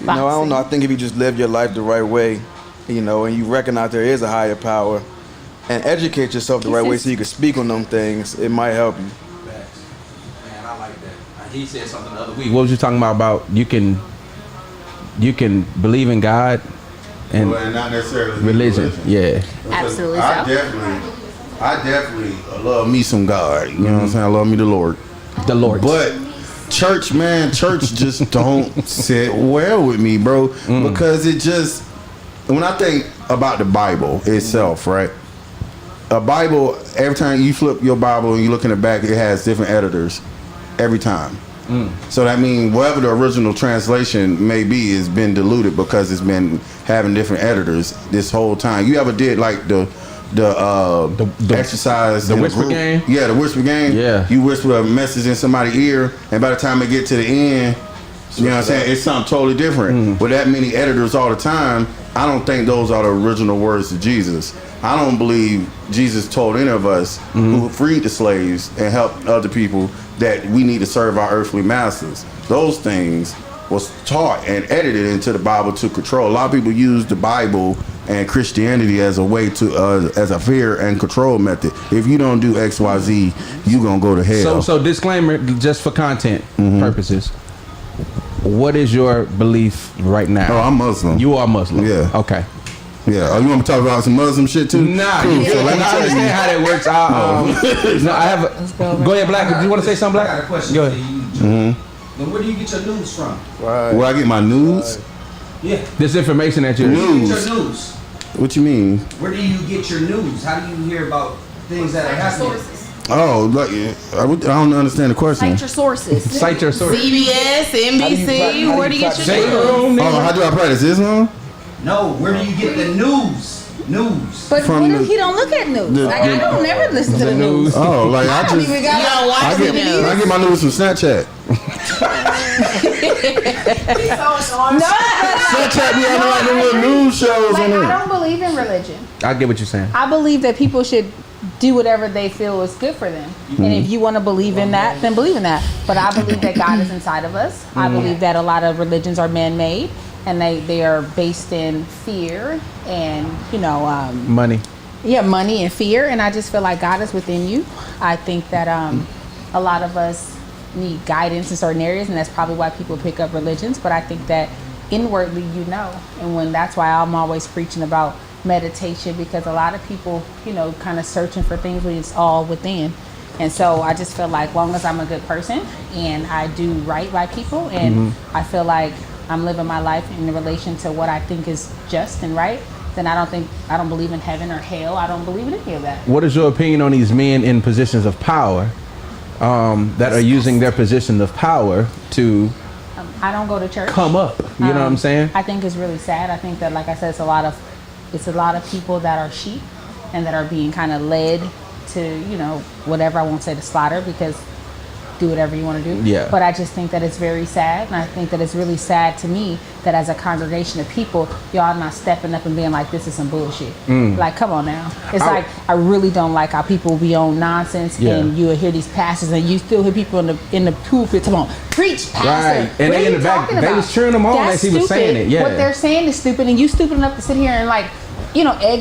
I don't know. I think if you just live your life the right way, and you recognize there is a higher power, and educate yourself the right way so you can speak on them things, it might help you. Man, I like that. He said something the other week. What was you talking about you can believe in God and not necessarily religion. Yeah. Absolutely. I definitely love me some God. You know what I'm saying? I love me the Lord. The Lord. But church just don't sit well with me, bro. Because it just, when I think about the Bible itself, right? A Bible, every time you flip your Bible and you look in the back, it has different editors every time. So that means whatever the original translation may be has been diluted because it's been having different editors this whole time. You ever did like the exercise, the whisper game? Yeah, the whisper game. Yeah. You whisper a message in somebody's ear, and by the time they get to the end, you know what I'm saying, it's something totally different. With that many editors all the time, I don't think those are the original words of Jesus. I don't believe Jesus told any of us who freed the slaves and helped other people that we need to serve our earthly masters. Those things was taught and edited into the Bible to control. A lot of people use the Bible and Christianity as a way to as a fear and control method. If you don't do X, Y, Z, you gonna go to hell. So disclaimer, just for content purposes. What is your belief right now? Oh, I'm Muslim. You are Muslim. Yeah. Okay. Yeah. Oh, you want to talk about some Muslim shit too? Nah. Cool. So let me I understand how that works. No, I have. Go ahead, Black. Do you want to say something, Black? I got a question Go for ahead. you. Then where do you get your news from? Right. Where I get my news? Yeah. This information that you're. Where do you get your news? What you mean? Where do you get your news? How do you hear about things that are happening? Oh, like I don't understand the question. Cite your sources. Cite your source. CBS, NBC, where do you get your news? Oh, how do I practice this one? No, where do you get the news? But From what if he don't look at news? I don't never listen to the news. Oh, like I just Even You don't watch the news. I get my news from Snapchat. Snapchat be having like them little news shows Like, on there. I don't believe in religion. I get what you're saying. I believe that people should do whatever they feel is good for them. And if you want to believe in that, then believe in that. But I believe that God is inside of us. I believe that a lot of religions are man-made, and they are based in fear and, Money. yeah, money and fear. And I just feel like God is within you. I think that a lot of us need guidance in certain areas, and that's probably why people pick up religions. But I think that inwardly, and when that's why I'm always preaching about meditation, because a lot of people, kind of searching for things when it's all within. And so I just feel like long as I'm a good person and I do right by people, and I feel like I'm living my life in relation to what I think is just and right, then I don't believe in heaven or hell. I don't believe in any of that. What is your opinion on these men in positions of power that are using their position of power to I don't go to church. come up? You know what I'm saying? I think it's really sad. I think that, like I said, it's a lot of people that are sheep and that are being kind of led to, whatever. I won't say to slaughter, because do whatever you want to do. Yeah. But I just think that it's very sad, and I think that it's really sad to me that as a congregation of people, y'all not stepping up and being like, this is some bullshit. Like, come on now. It's like, I really don't like how people be on nonsense, and you hear these pastors, and you still hear people in the pulpit, come on, preach, pastor. Right. And What they are in you the back, talking they about? was cheering them on That's as he was stupid. saying it. Yeah. What they're saying is stupid, and you stupid enough to sit here and egg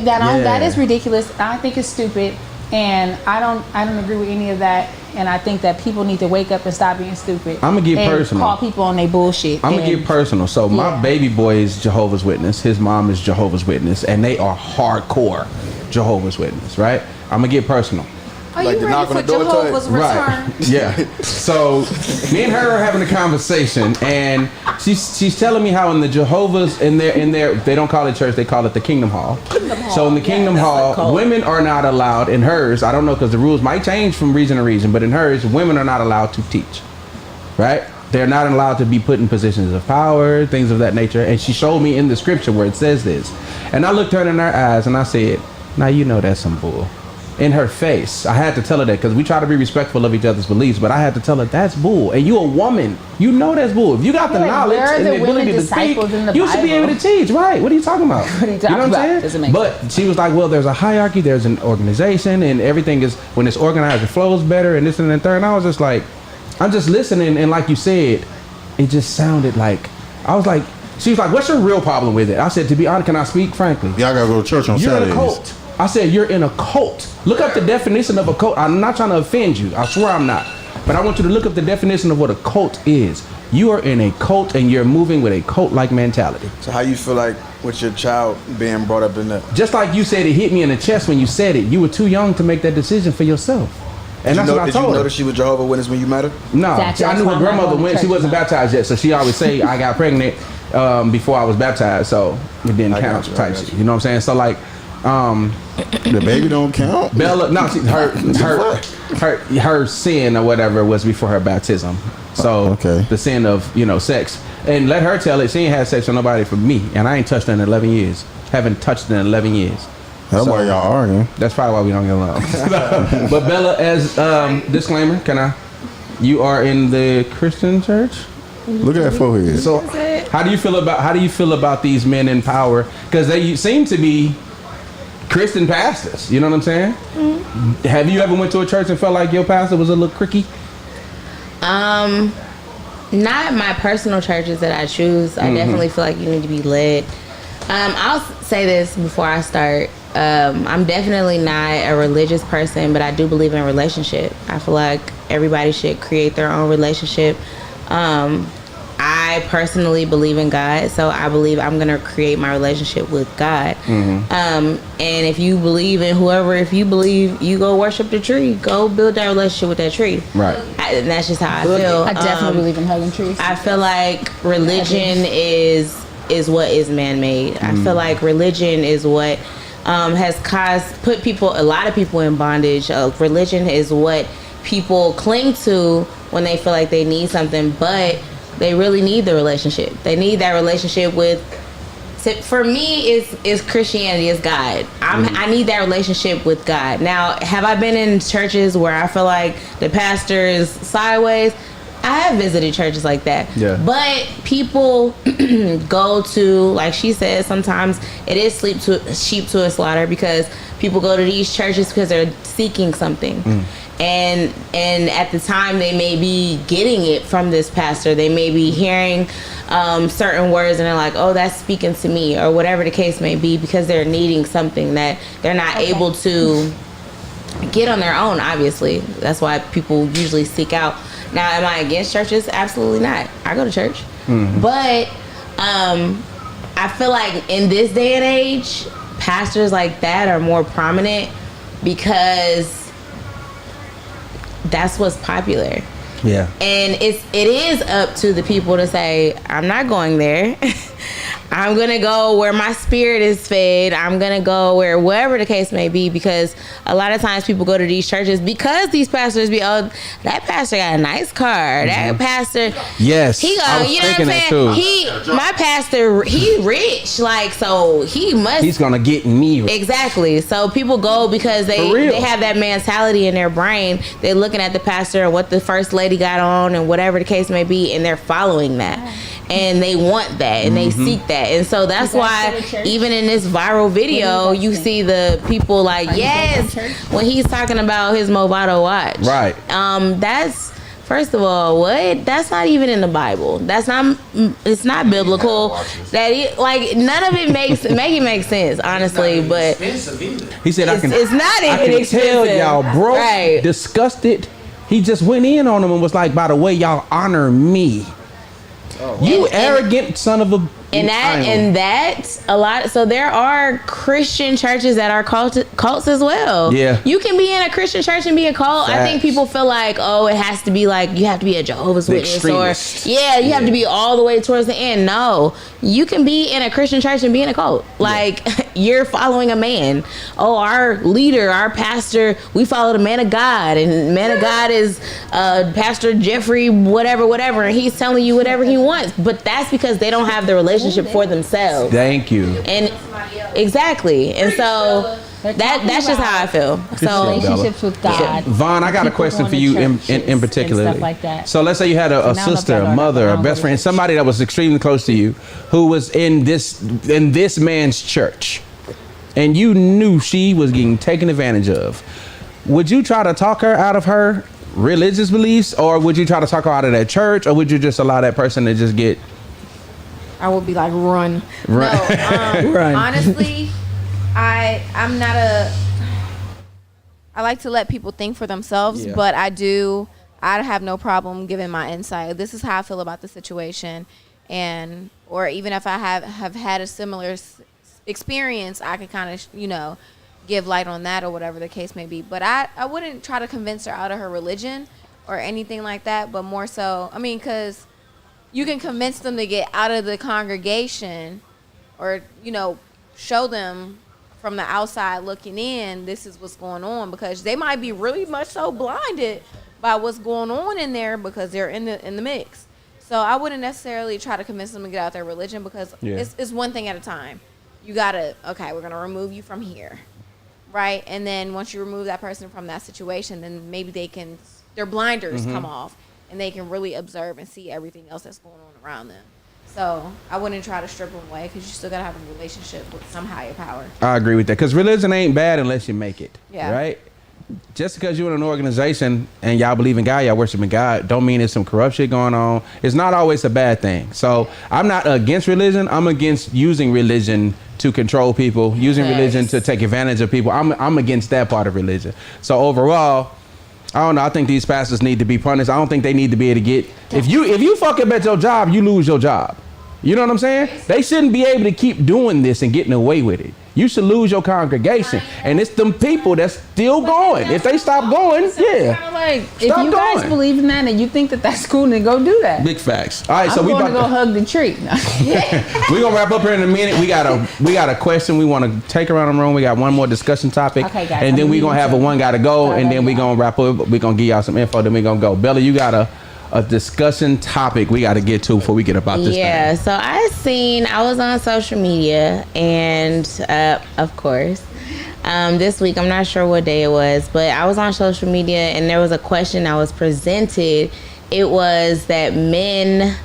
that on. Yeah. That is ridiculous. I think it's stupid. And I don't agree with any of that. And I think that people need to wake up and stop being stupid. I'm gonna get and personal. Call people on their bullshit. I'm gonna get personal. So my baby boy is Jehovah's Witness. His mom is Jehovah's Witness, and they are hardcore Jehovah's Witness, right? I'm gonna get personal. Are Like you to ready knock on for the door type? Jehovah's return? Yeah. So me and her are having a conversation, and she's telling me how in the Jehovah's in their they don't call it church, they call it the Kingdom Hall. So in the Kingdom Hall, women are not allowed. In hers, I don't know because the rules might change from region to region, but in hers, women are not allowed to teach. Right? They're not allowed to be put in positions of power, things of that nature. And she showed me in the scripture where it says this, and I looked her in her eyes and I said, "Now you know that's some bull." In her face, I had to tell her that because we try to be respectful of each other's beliefs, but I had to tell her that's bull. And you a woman, you know that's bull. If you got the knowledge and the ability to speak, you should be able to teach, right? What are you talking about? What are you talking about? Doesn't make But she was like, well, there's a hierarchy, there's an organization, and everything is, when it's organized, it flows better, and this and that, third. And I was just like, I'm just listening, and like you said, it just sounded like, I was like, she was like, what's your real problem with it? I said, to be honest, can I speak frankly? Y'all gotta go to church on You're Saturdays. in a cult. I said, you're in a cult. Look up the definition of a cult. I'm not trying to offend you. I swear I'm not. But I want you to look up the definition of what a cult is. You are in a cult and you're moving with a cult-like mentality. So how you feel like with your child being brought up in that? Just like you said, it hit me in the chest when you said it. You were too young to make that decision for yourself. And that's what I Did told you know her. that she was Jehovah's Witness when you met her? No, Exactly. I knew That's her why I'm not grandmother going to went. She church wasn't now. baptized yet, so she always say I got pregnant before I was baptized, so it didn't I count got you, I type got shit. you. You know what I'm saying? So like, The baby don't count. Bella, no, her sin or whatever was before her baptism. So Okay. the sin of sex, and let her tell it. She ain't had sex with nobody for me, and I ain't touched her in 11 years. Haven't touched her in 11 years. That's So- why y'all arguing. That's probably why we don't get along. But Bella, as disclaimer, you are in the Christian church. Look at that forehead. So how do you feel about these men in power? Because they seem to be Christian pastors. You know what I'm saying? Mm-hmm. Have you ever went to a church and felt like your pastor was a little cricky? Not my personal churches that I choose. I definitely feel like you need to be led. I'll say this before I start. I'm definitely not a religious person, but I do believe in relationship. I feel like everybody should create their own relationship. I personally believe in God, so I believe I'm going to create my relationship with God. And if you believe in whoever, if you believe, you go worship the tree. Go build that relationship with that tree. Right. And that's just how I feel. I definitely believe in hugging trees. I feel like religion is what is man-made. I feel like religion is what has put a lot of people in bondage. Religion is what people cling to when they feel like they need something, but they really need the relationship. They need that relationship with. For me, is Christianity, is God. I need that relationship with God. Now, have I been in churches where I feel like the pastor is sideways? I have visited churches like that. Yeah. But people go to, like she said, sometimes it is sheep to a slaughter, because people go to these churches because they're seeking something. And at the time they may be getting it from this pastor. They may be hearing certain words and they're like, oh, that's speaking to me, or whatever the case may be, because they're needing something that they're not able to get on their own. Obviously, that's why people usually seek out. Now, am I against churches? Absolutely not. I go to church. But I feel like in this day and age, pastors like that are more prominent because that's what's popular. Yeah. And it is up to the people to say, I'm not going there. I'm going to go where my spirit is fed. I'm going to go wherever the case may be, because a lot of times people go to these churches because these pastors be, oh, that pastor got a nice car. That pastor, Yes. he I was you know what thinking I'm that saying? too. My pastor, he rich, like, so He's gonna get me. Exactly. So people go because For real. they have that mentality in their brain. They're looking at the pastor and what the first lady got on and whatever the case may be, and they're following that. And they want that, and they seek that. And so that's why even in this viral video, you see the people like, yes, when he's talking about his Movado watch. Right. That's, First of all, what? That's not even in the Bible. That's not. It's not biblical. That it, like none of it make sense, honestly. But He said, it's not even I can expensive. tell y'all broke, Right. disgusted. He just went in on them and was like, by the way, y'all honor me. You arrogant son of a... And that's a lot. So there are Christian churches that are cults as well. Yeah. You can be in a Christian church and be a cult. I think people feel like, oh, it has to be like, you have to be a Jehovah's Witness or you have to be all the way towards the end. No, you can be in a Christian church and be in a cult. Like you're following a man. Oh, our leader, our pastor, we follow the man of God, and the man of God is Pastor Jeffrey, whatever, and he's telling you whatever he wants. But that's because they don't have the relationship for themselves. Thank you. And exactly. And so that's just how I feel. So relationships with God. Vaughn, I got a question for you in particular. Stuff like that. So let's say you had a sister, a mother, a best friend, somebody that was extremely close to you, who was in this man's church, and you knew she was getting taken advantage of. Would you try to talk her out of her religious beliefs, or would you try to talk her out of that church, or would you just allow that person to just get... I would be like, run. Run. No, Run. honestly, I'm not a. I like to let people think for themselves, but I have no problem giving my insight. This is how I feel about the situation, or even if I have had a similar experience, I could kind of give light on that or whatever the case may be. But I wouldn't try to convince her out of her religion or anything like that. But more so, I mean, because you can convince them to get out of the congregation or, show them from the outside looking in, this is what's going on, because they might be really much so blinded by what's going on in there because they're in the mix. So I wouldn't necessarily try to convince them to get out their religion, because it's one thing at a time. You gotta, okay, we're gonna remove you from here, right? And then once you remove that person from that situation, then maybe their blinders come off, and they can really observe and see everything else that's going on around them. So I wouldn't try to strip them away, because you still got to have a relationship with some higher power. I agree with that, because religion ain't bad unless you make it. Yeah. Right? Just because you're in an organization and y'all believe in God, y'all worshiping God, don't mean there's some corrupt shit going on. It's not always a bad thing. So I'm not against religion. I'm against using religion to control people, using religion to take advantage of people. I'm against that part of religion. So overall, I don't know. I think these pastors need to be punished. I don't think they need to be able to get... If you fuck up at your job, you lose your job. You know what I'm saying? They shouldn't be able to keep doing this and getting away with it. You should lose your congregation. And it's them people that's still going. If they stop going, if you guys believe in that and you think that that's cool, then go do that. Big facts. All right, so I'm we going about to go hug the tree. We're gonna wrap up here in a minute. We got a question we want to take around the room. We got one more discussion topic, okay, guys, and then we're gonna have a one gotta go, and then we're gonna wrap up. We're gonna give y'all some info, then we're gonna go. Bella, you got a discussion topic we got to get to before we get about this thing. So I was on social media, and of course this week, I'm not sure what day it was, but I was on social media and there was a question that was presented. It was that men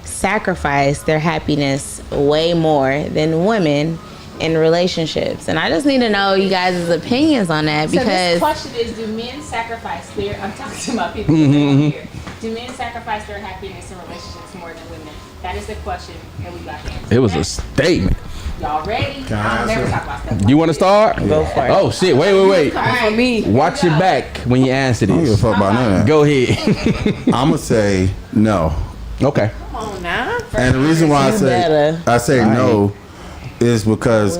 sacrifice their happiness way more than women in relationships, and I just need to know you guys' opinions on that, because this question is, do men sacrifice their... I'm talking to my people here. Do men sacrifice their happiness in relationships more than women? That is the question, and we got the answer. It was a statement. Y'all ready? I'll never talk about stuff. You want to start? Go for it. Oh shit! Wait. For me. Watch your back when you answer I don't give a this. fuck about none of that. Go ahead. I'm gonna say no. Okay. Come on now. And the reason why I say no is because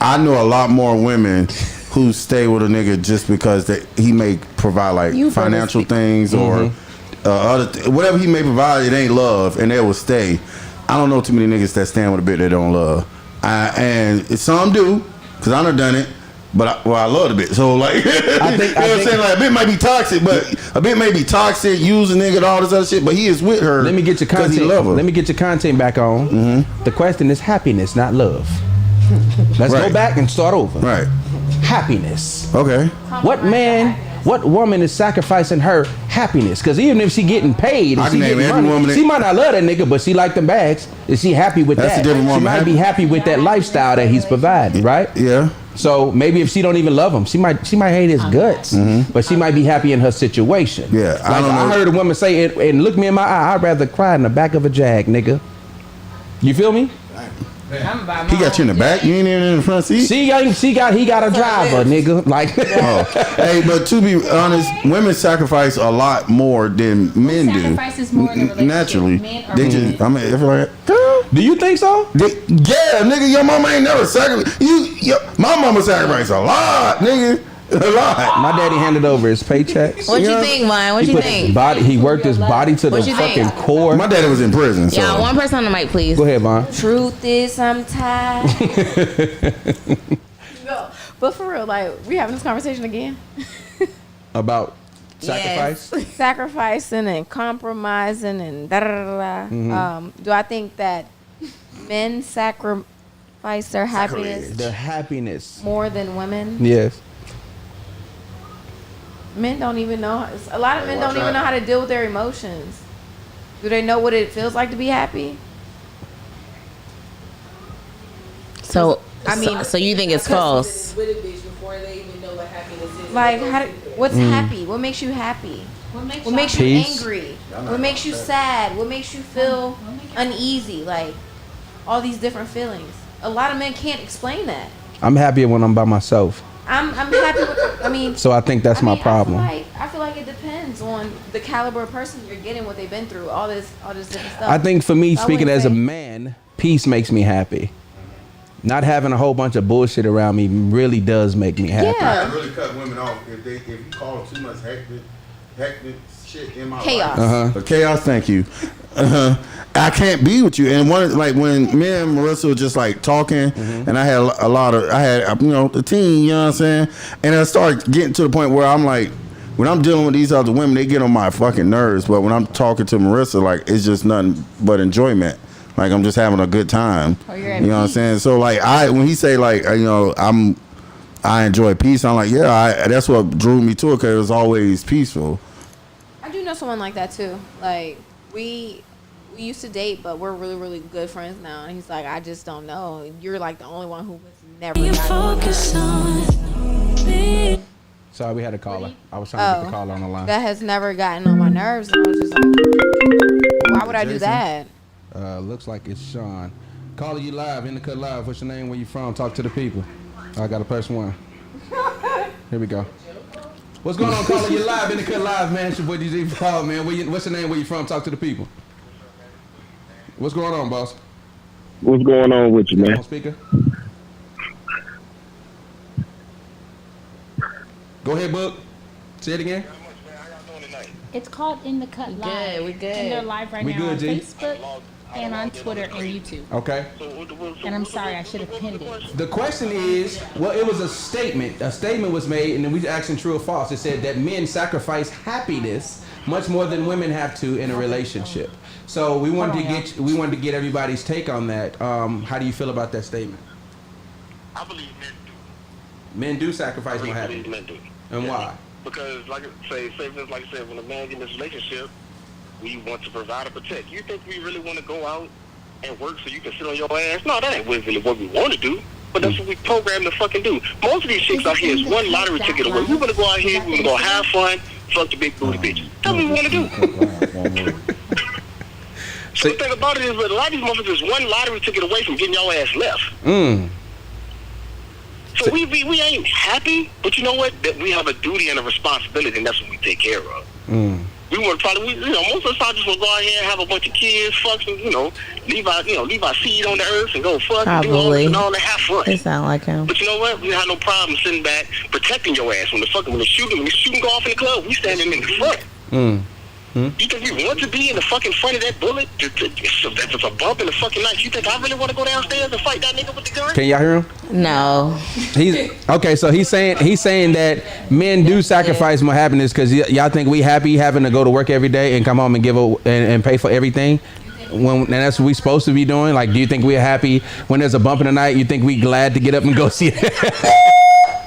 I know a lot more women who stay with a nigga just because he may provide like financial things or whatever he may provide. It ain't love, and they will stay. I don't know too many niggas that stand with a bitch they don't love. And some do, because I done it, but I love the bitch. So like, I think, you know what I'm saying? Like, a bit might be toxic, but a bit may be toxic, using nigga, all this other shit, but he is with her. Let me get your content. He love her. Let me get your content back on. Mm-hmm. The question is happiness, not love. Let's go back and start over. Right. Happiness. Okay. What man What woman is sacrificing her happiness? Because even if she getting paid, I and she can name getting every money, woman that- she might not love that nigga, but she like the bags. Is she happy with That's that? a different She woman. might be happy with that lifestyle that he's providing, right? Yeah. So maybe if she don't even love him, she might hate his guts, but she might be happy in her situation. Yeah, like, I don't know. I heard a woman say, and look me in my eye, I'd rather cry in the back of a Jag, nigga. You feel me? He got you in the back. You ain't even in the front seat. He got a driver, nigga. Like, Hey, but to be honest, women sacrifice a lot more than men do. Sacrifices more in a relationship. Naturally, Men or they women? just. I mean, if like, girl, do you think so? yeah, nigga, your mama ain't never sacrificed. My mama sacrificed a lot, nigga, a lot. My daddy handed over his paychecks. What you think, Vine? What He you put think? his body. He worked his body to the What you think? fucking core. My daddy was in prison, so. Yeah, one person on the mic, please. Go ahead, Vaughn. Truth is sometimes. No, but for real, like we having this conversation again. About sacrifice. Yes. Sacrificing and compromising and da da da da. Do I think that men sacrifice their happiness The happiness. more than women? Yes. Men don't even know. A lot of men don't even know how to deal with their emotions. Do they know what it feels like to be happy? So, I mean, so you think it's false? Like, what's happy? What makes you happy? What makes you Peace. angry? What makes you sad? What makes you feel uneasy? Like, all these different feelings. A lot of men can't explain that. I'm happier when I'm by myself. I'm happy with, I mean. So I think that's my problem. I feel like it depends on the caliber of person you're getting, what they've been through, all this different stuff. I think for me, So I speaking wouldn't as a say- man, peace makes me happy. Not having a whole bunch of bullshit around me really does make me happy. Yeah. really cut women off if you call too much hectic shit in my Chaos. Chaos. Thank you. I can't be with you. And like when me and Marissa were just like talking, and I had the team, you know what I'm saying, and I started getting to the point where I'm like, when I'm dealing with these other women, they get on my fucking nerves. But when I'm talking to Marissa, like it's just nothing but enjoyment. Like I'm just having a good time. Or You know what I'm saying? So like when he say like I enjoy peace, I'm like that's what drew me to it because it was always peaceful. I do know someone like that too. Like we used to date, but we're really, really good friends now. And he's like, I just don't know. You're like the only one who was never. Sorry, we had a caller. I was trying to get the caller on the line. That has never gotten on my nerves. And I was just like, why would I do that? Looks like it's Sean. Caller, you live, in the cut live. What's your name? Where you from? Talk to the people. I got a person one. Here we go. What's going on, caller? You live, in the cut live, man. It's your boy D.J BALL, man. What's your name? Where you from? Talk to the people. What's going on, boss? What's going on with you, man? On speaker. Go ahead, Book. Say it again. It's called In the Cut Live. we good. And they're live right We now good, on G? Facebook and on Twitter and YouTube. Okay. And I'm sorry, I should have pinned it. The question is, well, it was a statement. A statement was made, and then we asking true or false. It said that men sacrifice happiness much more than women have to in a relationship. So we wanted to get everybody's take on that. How do you feel about that statement? I believe men do. Men do sacrifice more I believe happiness. men do. And why? Because, like I said, when a man get in this relationship, we want to provide and protect. You think we really want to go out and work so you can sit on your ass? No, that ain't really what we want to do. But that's what we programmed to fucking do. Most of these chicks out here is one lottery ticket away. We want to go out here, we want to go have fun, fuck the big booty bitches. That's what we want to do. So the thing about it is that a lot of these motherfuckers is one lottery ticket away from getting your ass left. So we ain't happy, but you know what? That we have a duty and a responsibility, and that's what we take care of. We want to most of us just want to go out here and have a bunch of kids, fuck, and leave our seed on the earth and go fuck and do all this and all that, have fun. It sound like him. But you know what? We have no problem sitting back protecting your ass when the shooting go off in the club. We standing in the front. You think we want to be in the fucking front of that bullet? That's a bump in the fucking night. You think I really want to go downstairs and fight that nigga with the gun? Can y'all hear him? No. So he's saying that men do sacrifice more happiness because y'all think we happy having to go to work every day and come home and and pay for everything. And that's what we supposed to be doing. Like, do you think we're happy when there's a bump in the night? You think we glad to get up and go see it?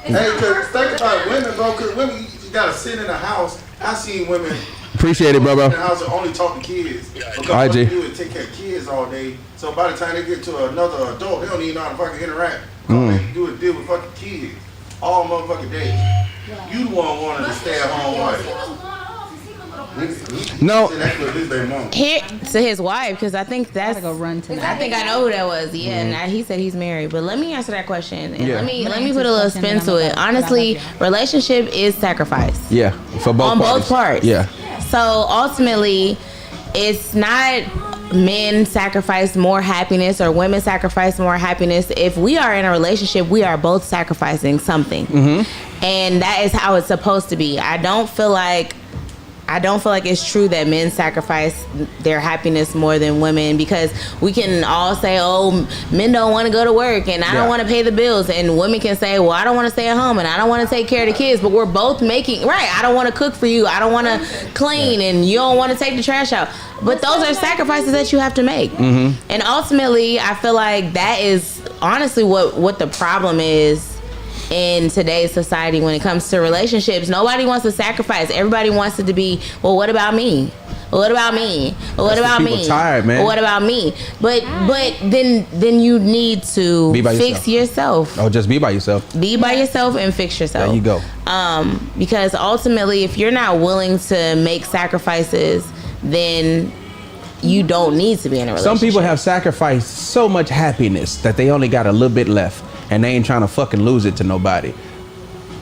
Hey, cause think about women, bro. Cause women, She got to sit in the house. I seen women. Appreciate it, bro. In the house and only talk to kids. Because All right, what G. they do is take care of kids all day. So by the time they get to another adult, they don't even know how to fucking interact. All they do is deal with fucking kids all motherfucking day. You the one wanted to stay at home wife. No. Here to his wife, because I think that's. Go run tonight. I think I know who that was. Yeah, and he said he's married. But let me answer that question, and Yeah. let me put a little spin to it. Honestly, relationship is sacrifice. Yeah, for both on parties. both parts. Yeah. So ultimately, it's not men sacrifice more happiness or women sacrifice more happiness. If we are in a relationship, we are both sacrificing something, and that is how it's supposed to be. I don't feel like it's true that men sacrifice their happiness more than women, because we can all say, oh, men don't want to go to work and I don't want to pay the bills, and women can say, well, I don't want to stay at home and I don't want to take care of the kids, but we're both making, right, I don't want to cook for you, I don't want to clean, and you don't want to take the trash out. But those are sacrifices that you have to make. And ultimately, I feel like that is honestly what the problem is in today's society when it comes to relationships. Nobody wants to sacrifice. Everybody wants it to be, well, what about me? What about me? What about me? Tired, man. What about me? But then you need to fix yourself. Oh, just be by yourself. Be by yourself and fix yourself. There you go. Because ultimately, if you're not willing to make sacrifices, then you don't need to be in a relationship. Some people have sacrificed so much happiness that they only got a little bit left, and they ain't trying to fucking lose it to nobody.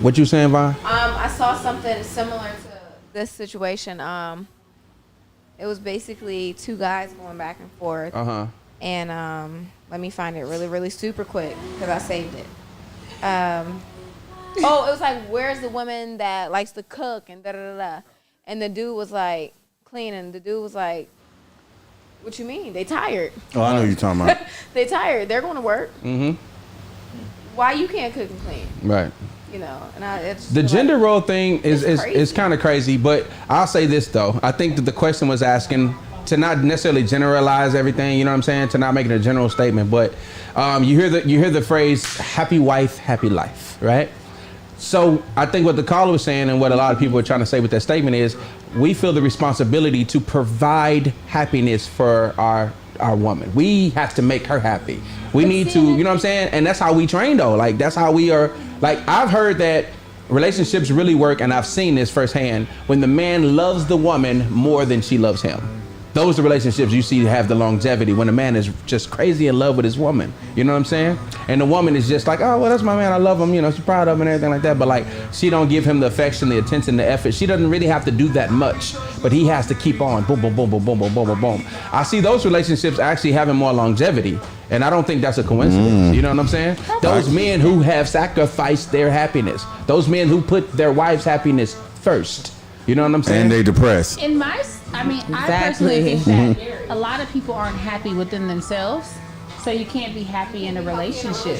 What you saying, Vaughn? I saw something similar to this situation. It was basically two guys going back and forth. And let me find it really, really super quick because I saved it. It was like, where's the woman that likes to cook and da-da-da-da? And the dude was like, cleaning. The dude was like, what you mean? They tired. Oh, I know what you're talking about. They tired. They're going to work. Why you can't cook and clean? Right. You know, and it's the gender role thing is kind of crazy, but I'll say this though. I think that the question was asking to not necessarily generalize everything, you know what I'm saying? To not make it a general statement, but you hear the phrase happy wife, happy life, right? So I think what the caller was saying and what a lot of people are trying to say with that statement is we feel the responsibility to provide happiness for our woman. We have to make her happy. We need to, you know what I'm saying? And that's how we train though. Like that's how we are. Like I've heard that relationships really work, and I've seen this firsthand, when the man loves the woman more than she loves him. Those are the relationships you see have the longevity, when a man is just crazy in love with his woman. You know what I'm saying? And the woman is just like, oh, well, that's my man. I love him. You know, she's proud of him and everything like that. But like, she don't give him the affection, the attention, the effort. She doesn't really have to do that much, but he has to keep on. Boom, boom, boom, boom, boom, boom, boom, boom, boom. I see those relationships actually having more longevity. And I don't think that's a coincidence. You know what I'm saying? Those men who have sacrificed their happiness. Those men who put their wife's happiness first. You know what I'm saying? And they depressed. I personally think that a lot of people aren't happy within themselves, so you can't be happy in a relationship.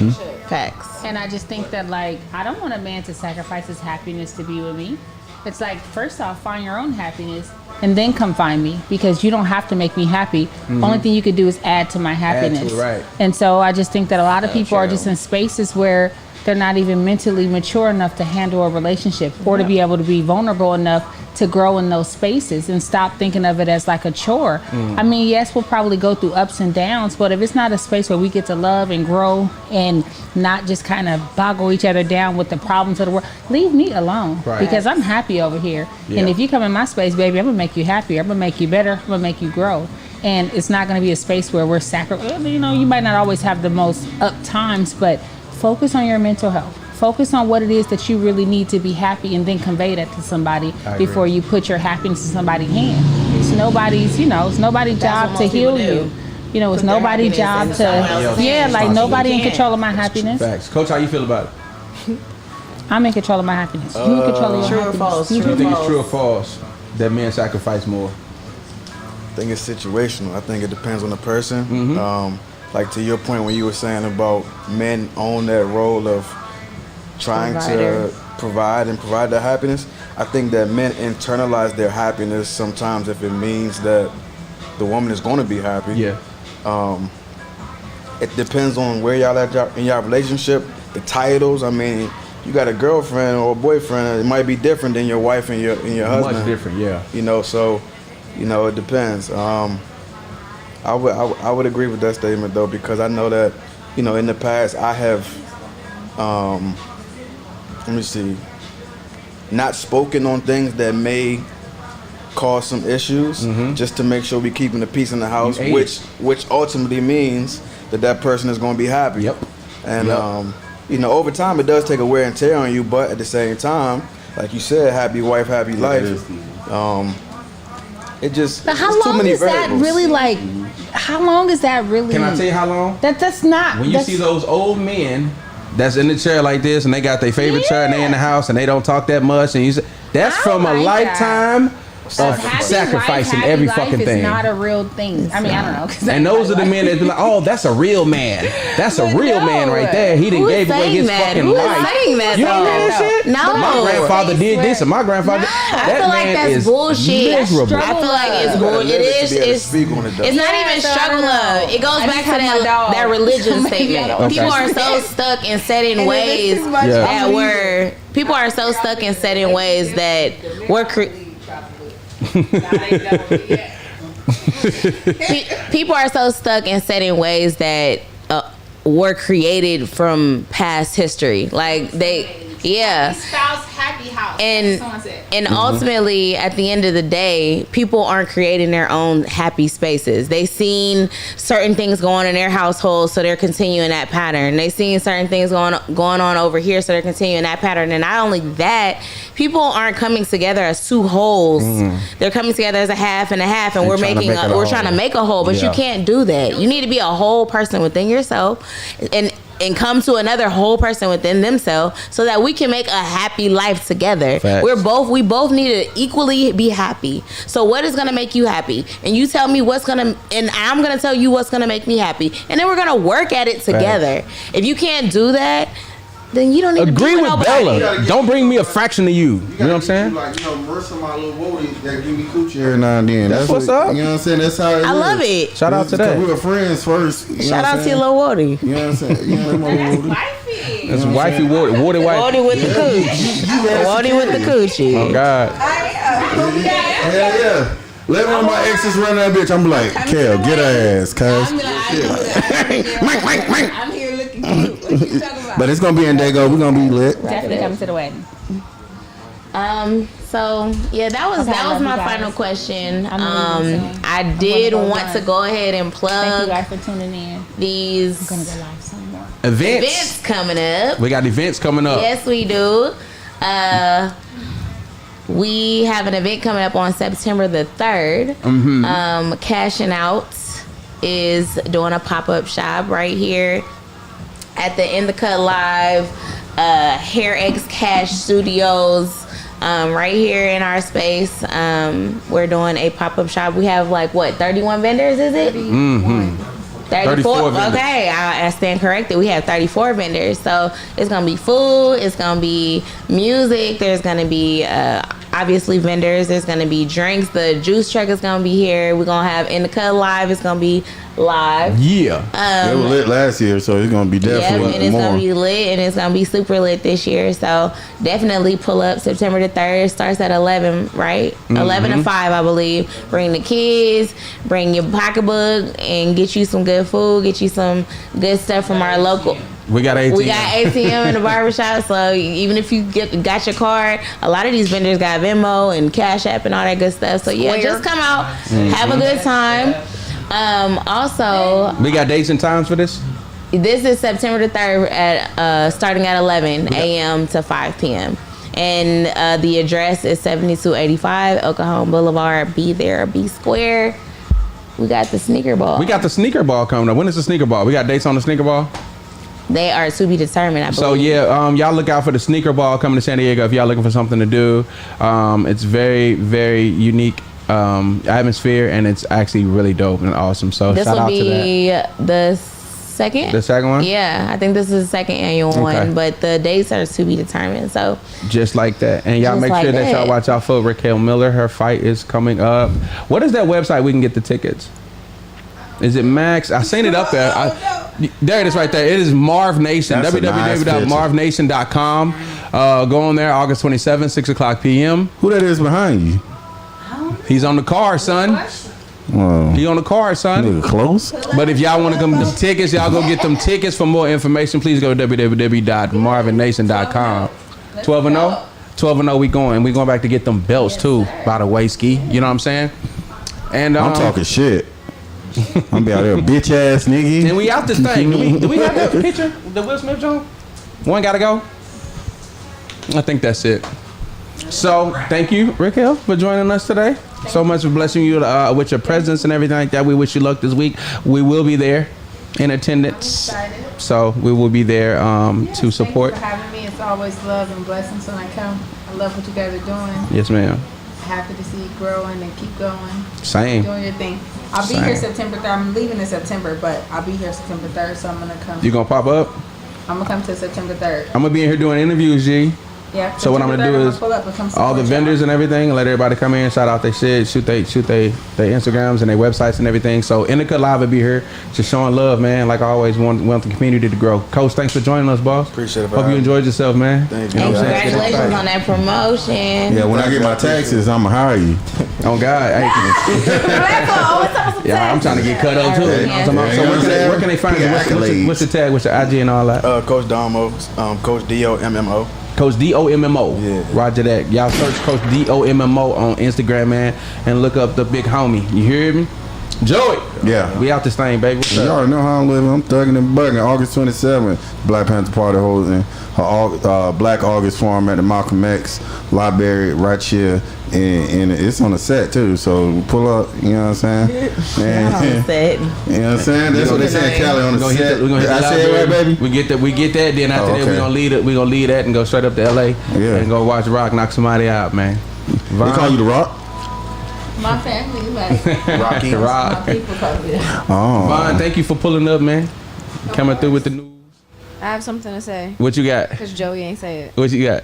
Facts. And I just think that, like, I don't want a man to sacrifice his happiness to be with me. It's like, first off, find your own happiness and then come find me, because you don't have to make me happy. Only thing you could do is add to my happiness. Add to it, right. And so I just think that a lot of people are just in spaces where they're not even mentally mature enough to handle a relationship or to be able to be vulnerable enough to grow in those spaces and stop thinking of it as like a chore. I mean, yes, we'll probably go through ups and downs, but if it's not a space where we get to love and grow and not just kind of boggle each other down with the problems of the world, leave me alone, because I'm happy over here. And if you come in my space, baby, I'm gonna make you happier. I'm gonna make you better. I'm gonna make you grow. And it's not gonna be a space where we're sacrificing. You know, you might not always have the most up times, but focus on your mental health. Focus on what it is that you really need to be happy, and then convey that to somebody before you put your happiness in somebody's hand. It's nobody's, it's nobody's job to heal you. You know, it's nobody's job to, like nobody in control of my happiness. Facts. Coach, how you feel about it? I'm in control of my happiness. You in control of your happiness. Do you think it's true or false that men sacrifice more? I think it's situational. I think it depends on the person. Like to your point when you were saying about men own that role of trying to provide their happiness. I think that men internalize their happiness sometimes if it means that the woman is going to be happy. It depends on where y'all at in your relationship, the titles. I mean, you got a girlfriend or a boyfriend, it might be different than your wife and your husband. Much different, yeah. You know, so it depends. I would agree with that statement though, because I know that in the past I have not spoken on things that may cause some issues, just to make sure we keeping the peace in the house, which ultimately means that person is going to be happy. Yep. And over time it does take a wear and tear on you, but at the same time, like you said, happy wife, happy life. It just But how it's too long many is that variables. really like? How long is that really? Can I tell you how long? That's not. When you see those old men that's in the chair like this, and they got their favorite chair, and they in the house, and they don't talk that much, and that's I from a like lifetime of happy sacrificing wife, every happy fucking life thing. is not a real thing. I mean, I don't know. 'Cause And those are the men that be like, oh, that's a real man. That's a real man right there. He done gave away his fucking life. Saying that, You don't hear that shit? No. But my grandfather did this, and my grandfather. I feel like that's bullshit. Miserable. I feel like it's bullshit. It is. It's not even struggle love. It goes back to that religion statement. Okay. People are so stuck in set in ways that were. People are so stuck in set in ways that were. People are so stuck in set in ways that were created from past history. Like happy house. And ultimately, at the end of the day, people aren't creating their own happy spaces. They seen certain things going on in their household, so they're continuing that pattern. They seen certain things going on over here, so they're continuing that pattern. And not only that, people aren't coming together as two wholes. They're coming together as a half and a half, and we're trying to make a whole. But you can't do that. You need to be a whole person within yourself, and come to another whole person within themselves, so that we can make a happy life together. Facts. We both need to equally be happy. So what is gonna make you happy? And you tell me and I'm gonna tell you what's gonna make me happy. And then we're gonna work at it together. Facts. If you can't do that, then you don't need Agree to be with nobody. Bella. Don't bring me a fraction of you. You know what I'm saying? Like, Marissa, my little woody, that give me coochie every now and then. That's what's up. You know what I'm saying? That's how it is. I love it. Shout out to that. We were friends first. Shout out to your little Woody. You know what I'm saying? You know my little woody. That's wifey Woody wife. Woody with the coochie. Woody with the coochie. Oh God. Hell yeah. Let one of my exes run that bitch. I'm like, Kel, get her ass, cuz. I'm here looking cute. What you talking about? But it's gonna be in Dago. We're gonna be lit. Definitely coming to the wedding. So yeah, that was my final question. I did want to go ahead and Thank plug you guys for tuning in. these I'm gonna go live some more. events coming up. We got events coming up. Yes, we do. We have an event coming up on September the 3rd. Cashing Out is doing a pop-up shop right here at the In the Cut Live Hair X Cash Studios. Right here in our space, we're doing a pop-up shop. We have 31 vendors, is it? 34 vendors. Okay, I stand corrected. We have 34 vendors. So it's going to be food. It's going to be music. There's going to be obviously vendors. There's going to be drinks. The juice truck is going to be here. We're going to have In the Cut Live. It's going to be live. Yeah. They were lit last year, so it's gonna be definitely and it's more. gonna be lit, and it's gonna be super lit this year. So definitely pull up. September the 3rd starts at 11, right? 11 to 5, I believe. Bring the kids, bring your pocketbook, and get you some good food. Get you some good stuff from our local. We got ATM. We got ATM in the barbershop, so even if you got your card, a lot of these vendors got Venmo and Cash App and all that good stuff. So yeah, just come out, have a good time. Also, we got dates and times for this. This is September the 3rd at starting at 11 a.m. to 5 p.m. And the address is 7285 Oklahoma Boulevard. Be there, be square. We got the sneaker ball. We got the sneaker ball coming up. When is the sneaker ball? We got dates on the sneaker ball. They are to be determined, I believe. So yeah, y'all look out for the sneaker ball coming to San Diego if y'all looking for something to do. It's very, very unique atmosphere, and it's actually really dope and awesome. So this shout out to that. This will be the second. The second one? Yeah, I think this is the second annual one, but the dates are to be determined. So just like that, and y'all just make like sure that y'all that. watch out for Raquel Miller. Her fight is coming up. What is that website we can get the tickets? Is it Max? I seen it up there. There it is right there. It is Marv Nation. That's a nice www.marvnation.com. Go on there August 27th, 6 o'clock p.m. Who that is behind you? He's on the car, son. Whoa. He on the car, son. Nigga close? But if y'all want to come to them tickets, y'all go get them tickets. For more information, please go to www.marvinnation.com. 12 and 0? 12 and 0 we going. We going back to get them belts too, by the way, Ski. You know what I'm saying? And I'm talking shit. I'm be out there, bitch ass nigga. And we out this thing. Do we have that picture? The Will Smith Jones? One gotta go? I think that's it. So, thank you, Raquel, for joining us today. So much for blessing you with your presence and everything like that. We wish you luck this week. We will be there in attendance. I'm excited. So, we will be there to support. Thank you for having me. It's always love and blessings when I come. I love what you guys are doing. Yes, ma'am. Happy to see you growing and keep going. Same. Doing your thing. I'll be Same. here September 3rd. I'm leaving in September, but I'll be here September 3rd, so I'm going to come. You gonna pop up? I'm going to come to September 3rd. I'm gonna be in here doing interviews, G. Yeah. So what I'm gonna do is pull up and come all the support vendors y'all. and everything, let everybody come in, shout out their shit, shoot their Instagrams and their websites and everything. So Indica Live will be here, just showing love, man. Like I always want the community to grow. Coach, thanks for joining us, boss. Appreciate it. Hope you enjoyed yourself, man. Thank you. know what I'm saying? Congratulations on that promotion. Yeah, when I get my taxes, I'ma hire you. Oh God, hey. Yeah, I'm trying to get cut up too. You know what I'm talking about? So where can they find you? What's the tag? What's the IG and all that? Coach Domo, Coach DOMMO. Coach DOMMO. Yeah. Roger that. Y'all search Coach DOMMO on Instagram, man, and look up the big homie. You hear me? Joey. Yeah. We out this thing, baby. What's You up? already know how I'm living. I'm thugging and bugging. August 27th, Black Panther Party holding her Black August Forum at the Malcolm X Library right here. And it's on the set too, so pull up, you know what I'm saying? And, On the set. you know what I'm saying? That's what they say in Cali on the set. We gonna hit I the say it right, library. baby? We get that. Then after that, okay. we gonna leave that and go straight up to LA and go watch Rock knock somebody out, man. They call you the Rock? My family, like, Rocky. my Rock. people call me that. Oh. Vaughn, thank you for pulling up, man. Coming through with the news. I have something to say What you got? because Joey ain't say it. What you got?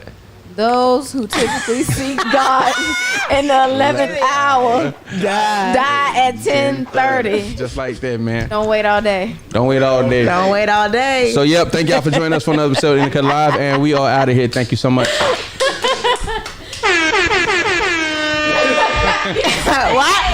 Those who typically seek God in the 11th hour die at 10:30. Just like that, man. Don't wait all day. Don't wait all day. Don't wait all day. So, yep, thank y'all for joining us for another episode of Indica Live, and we are out of here. Thank you so much. What?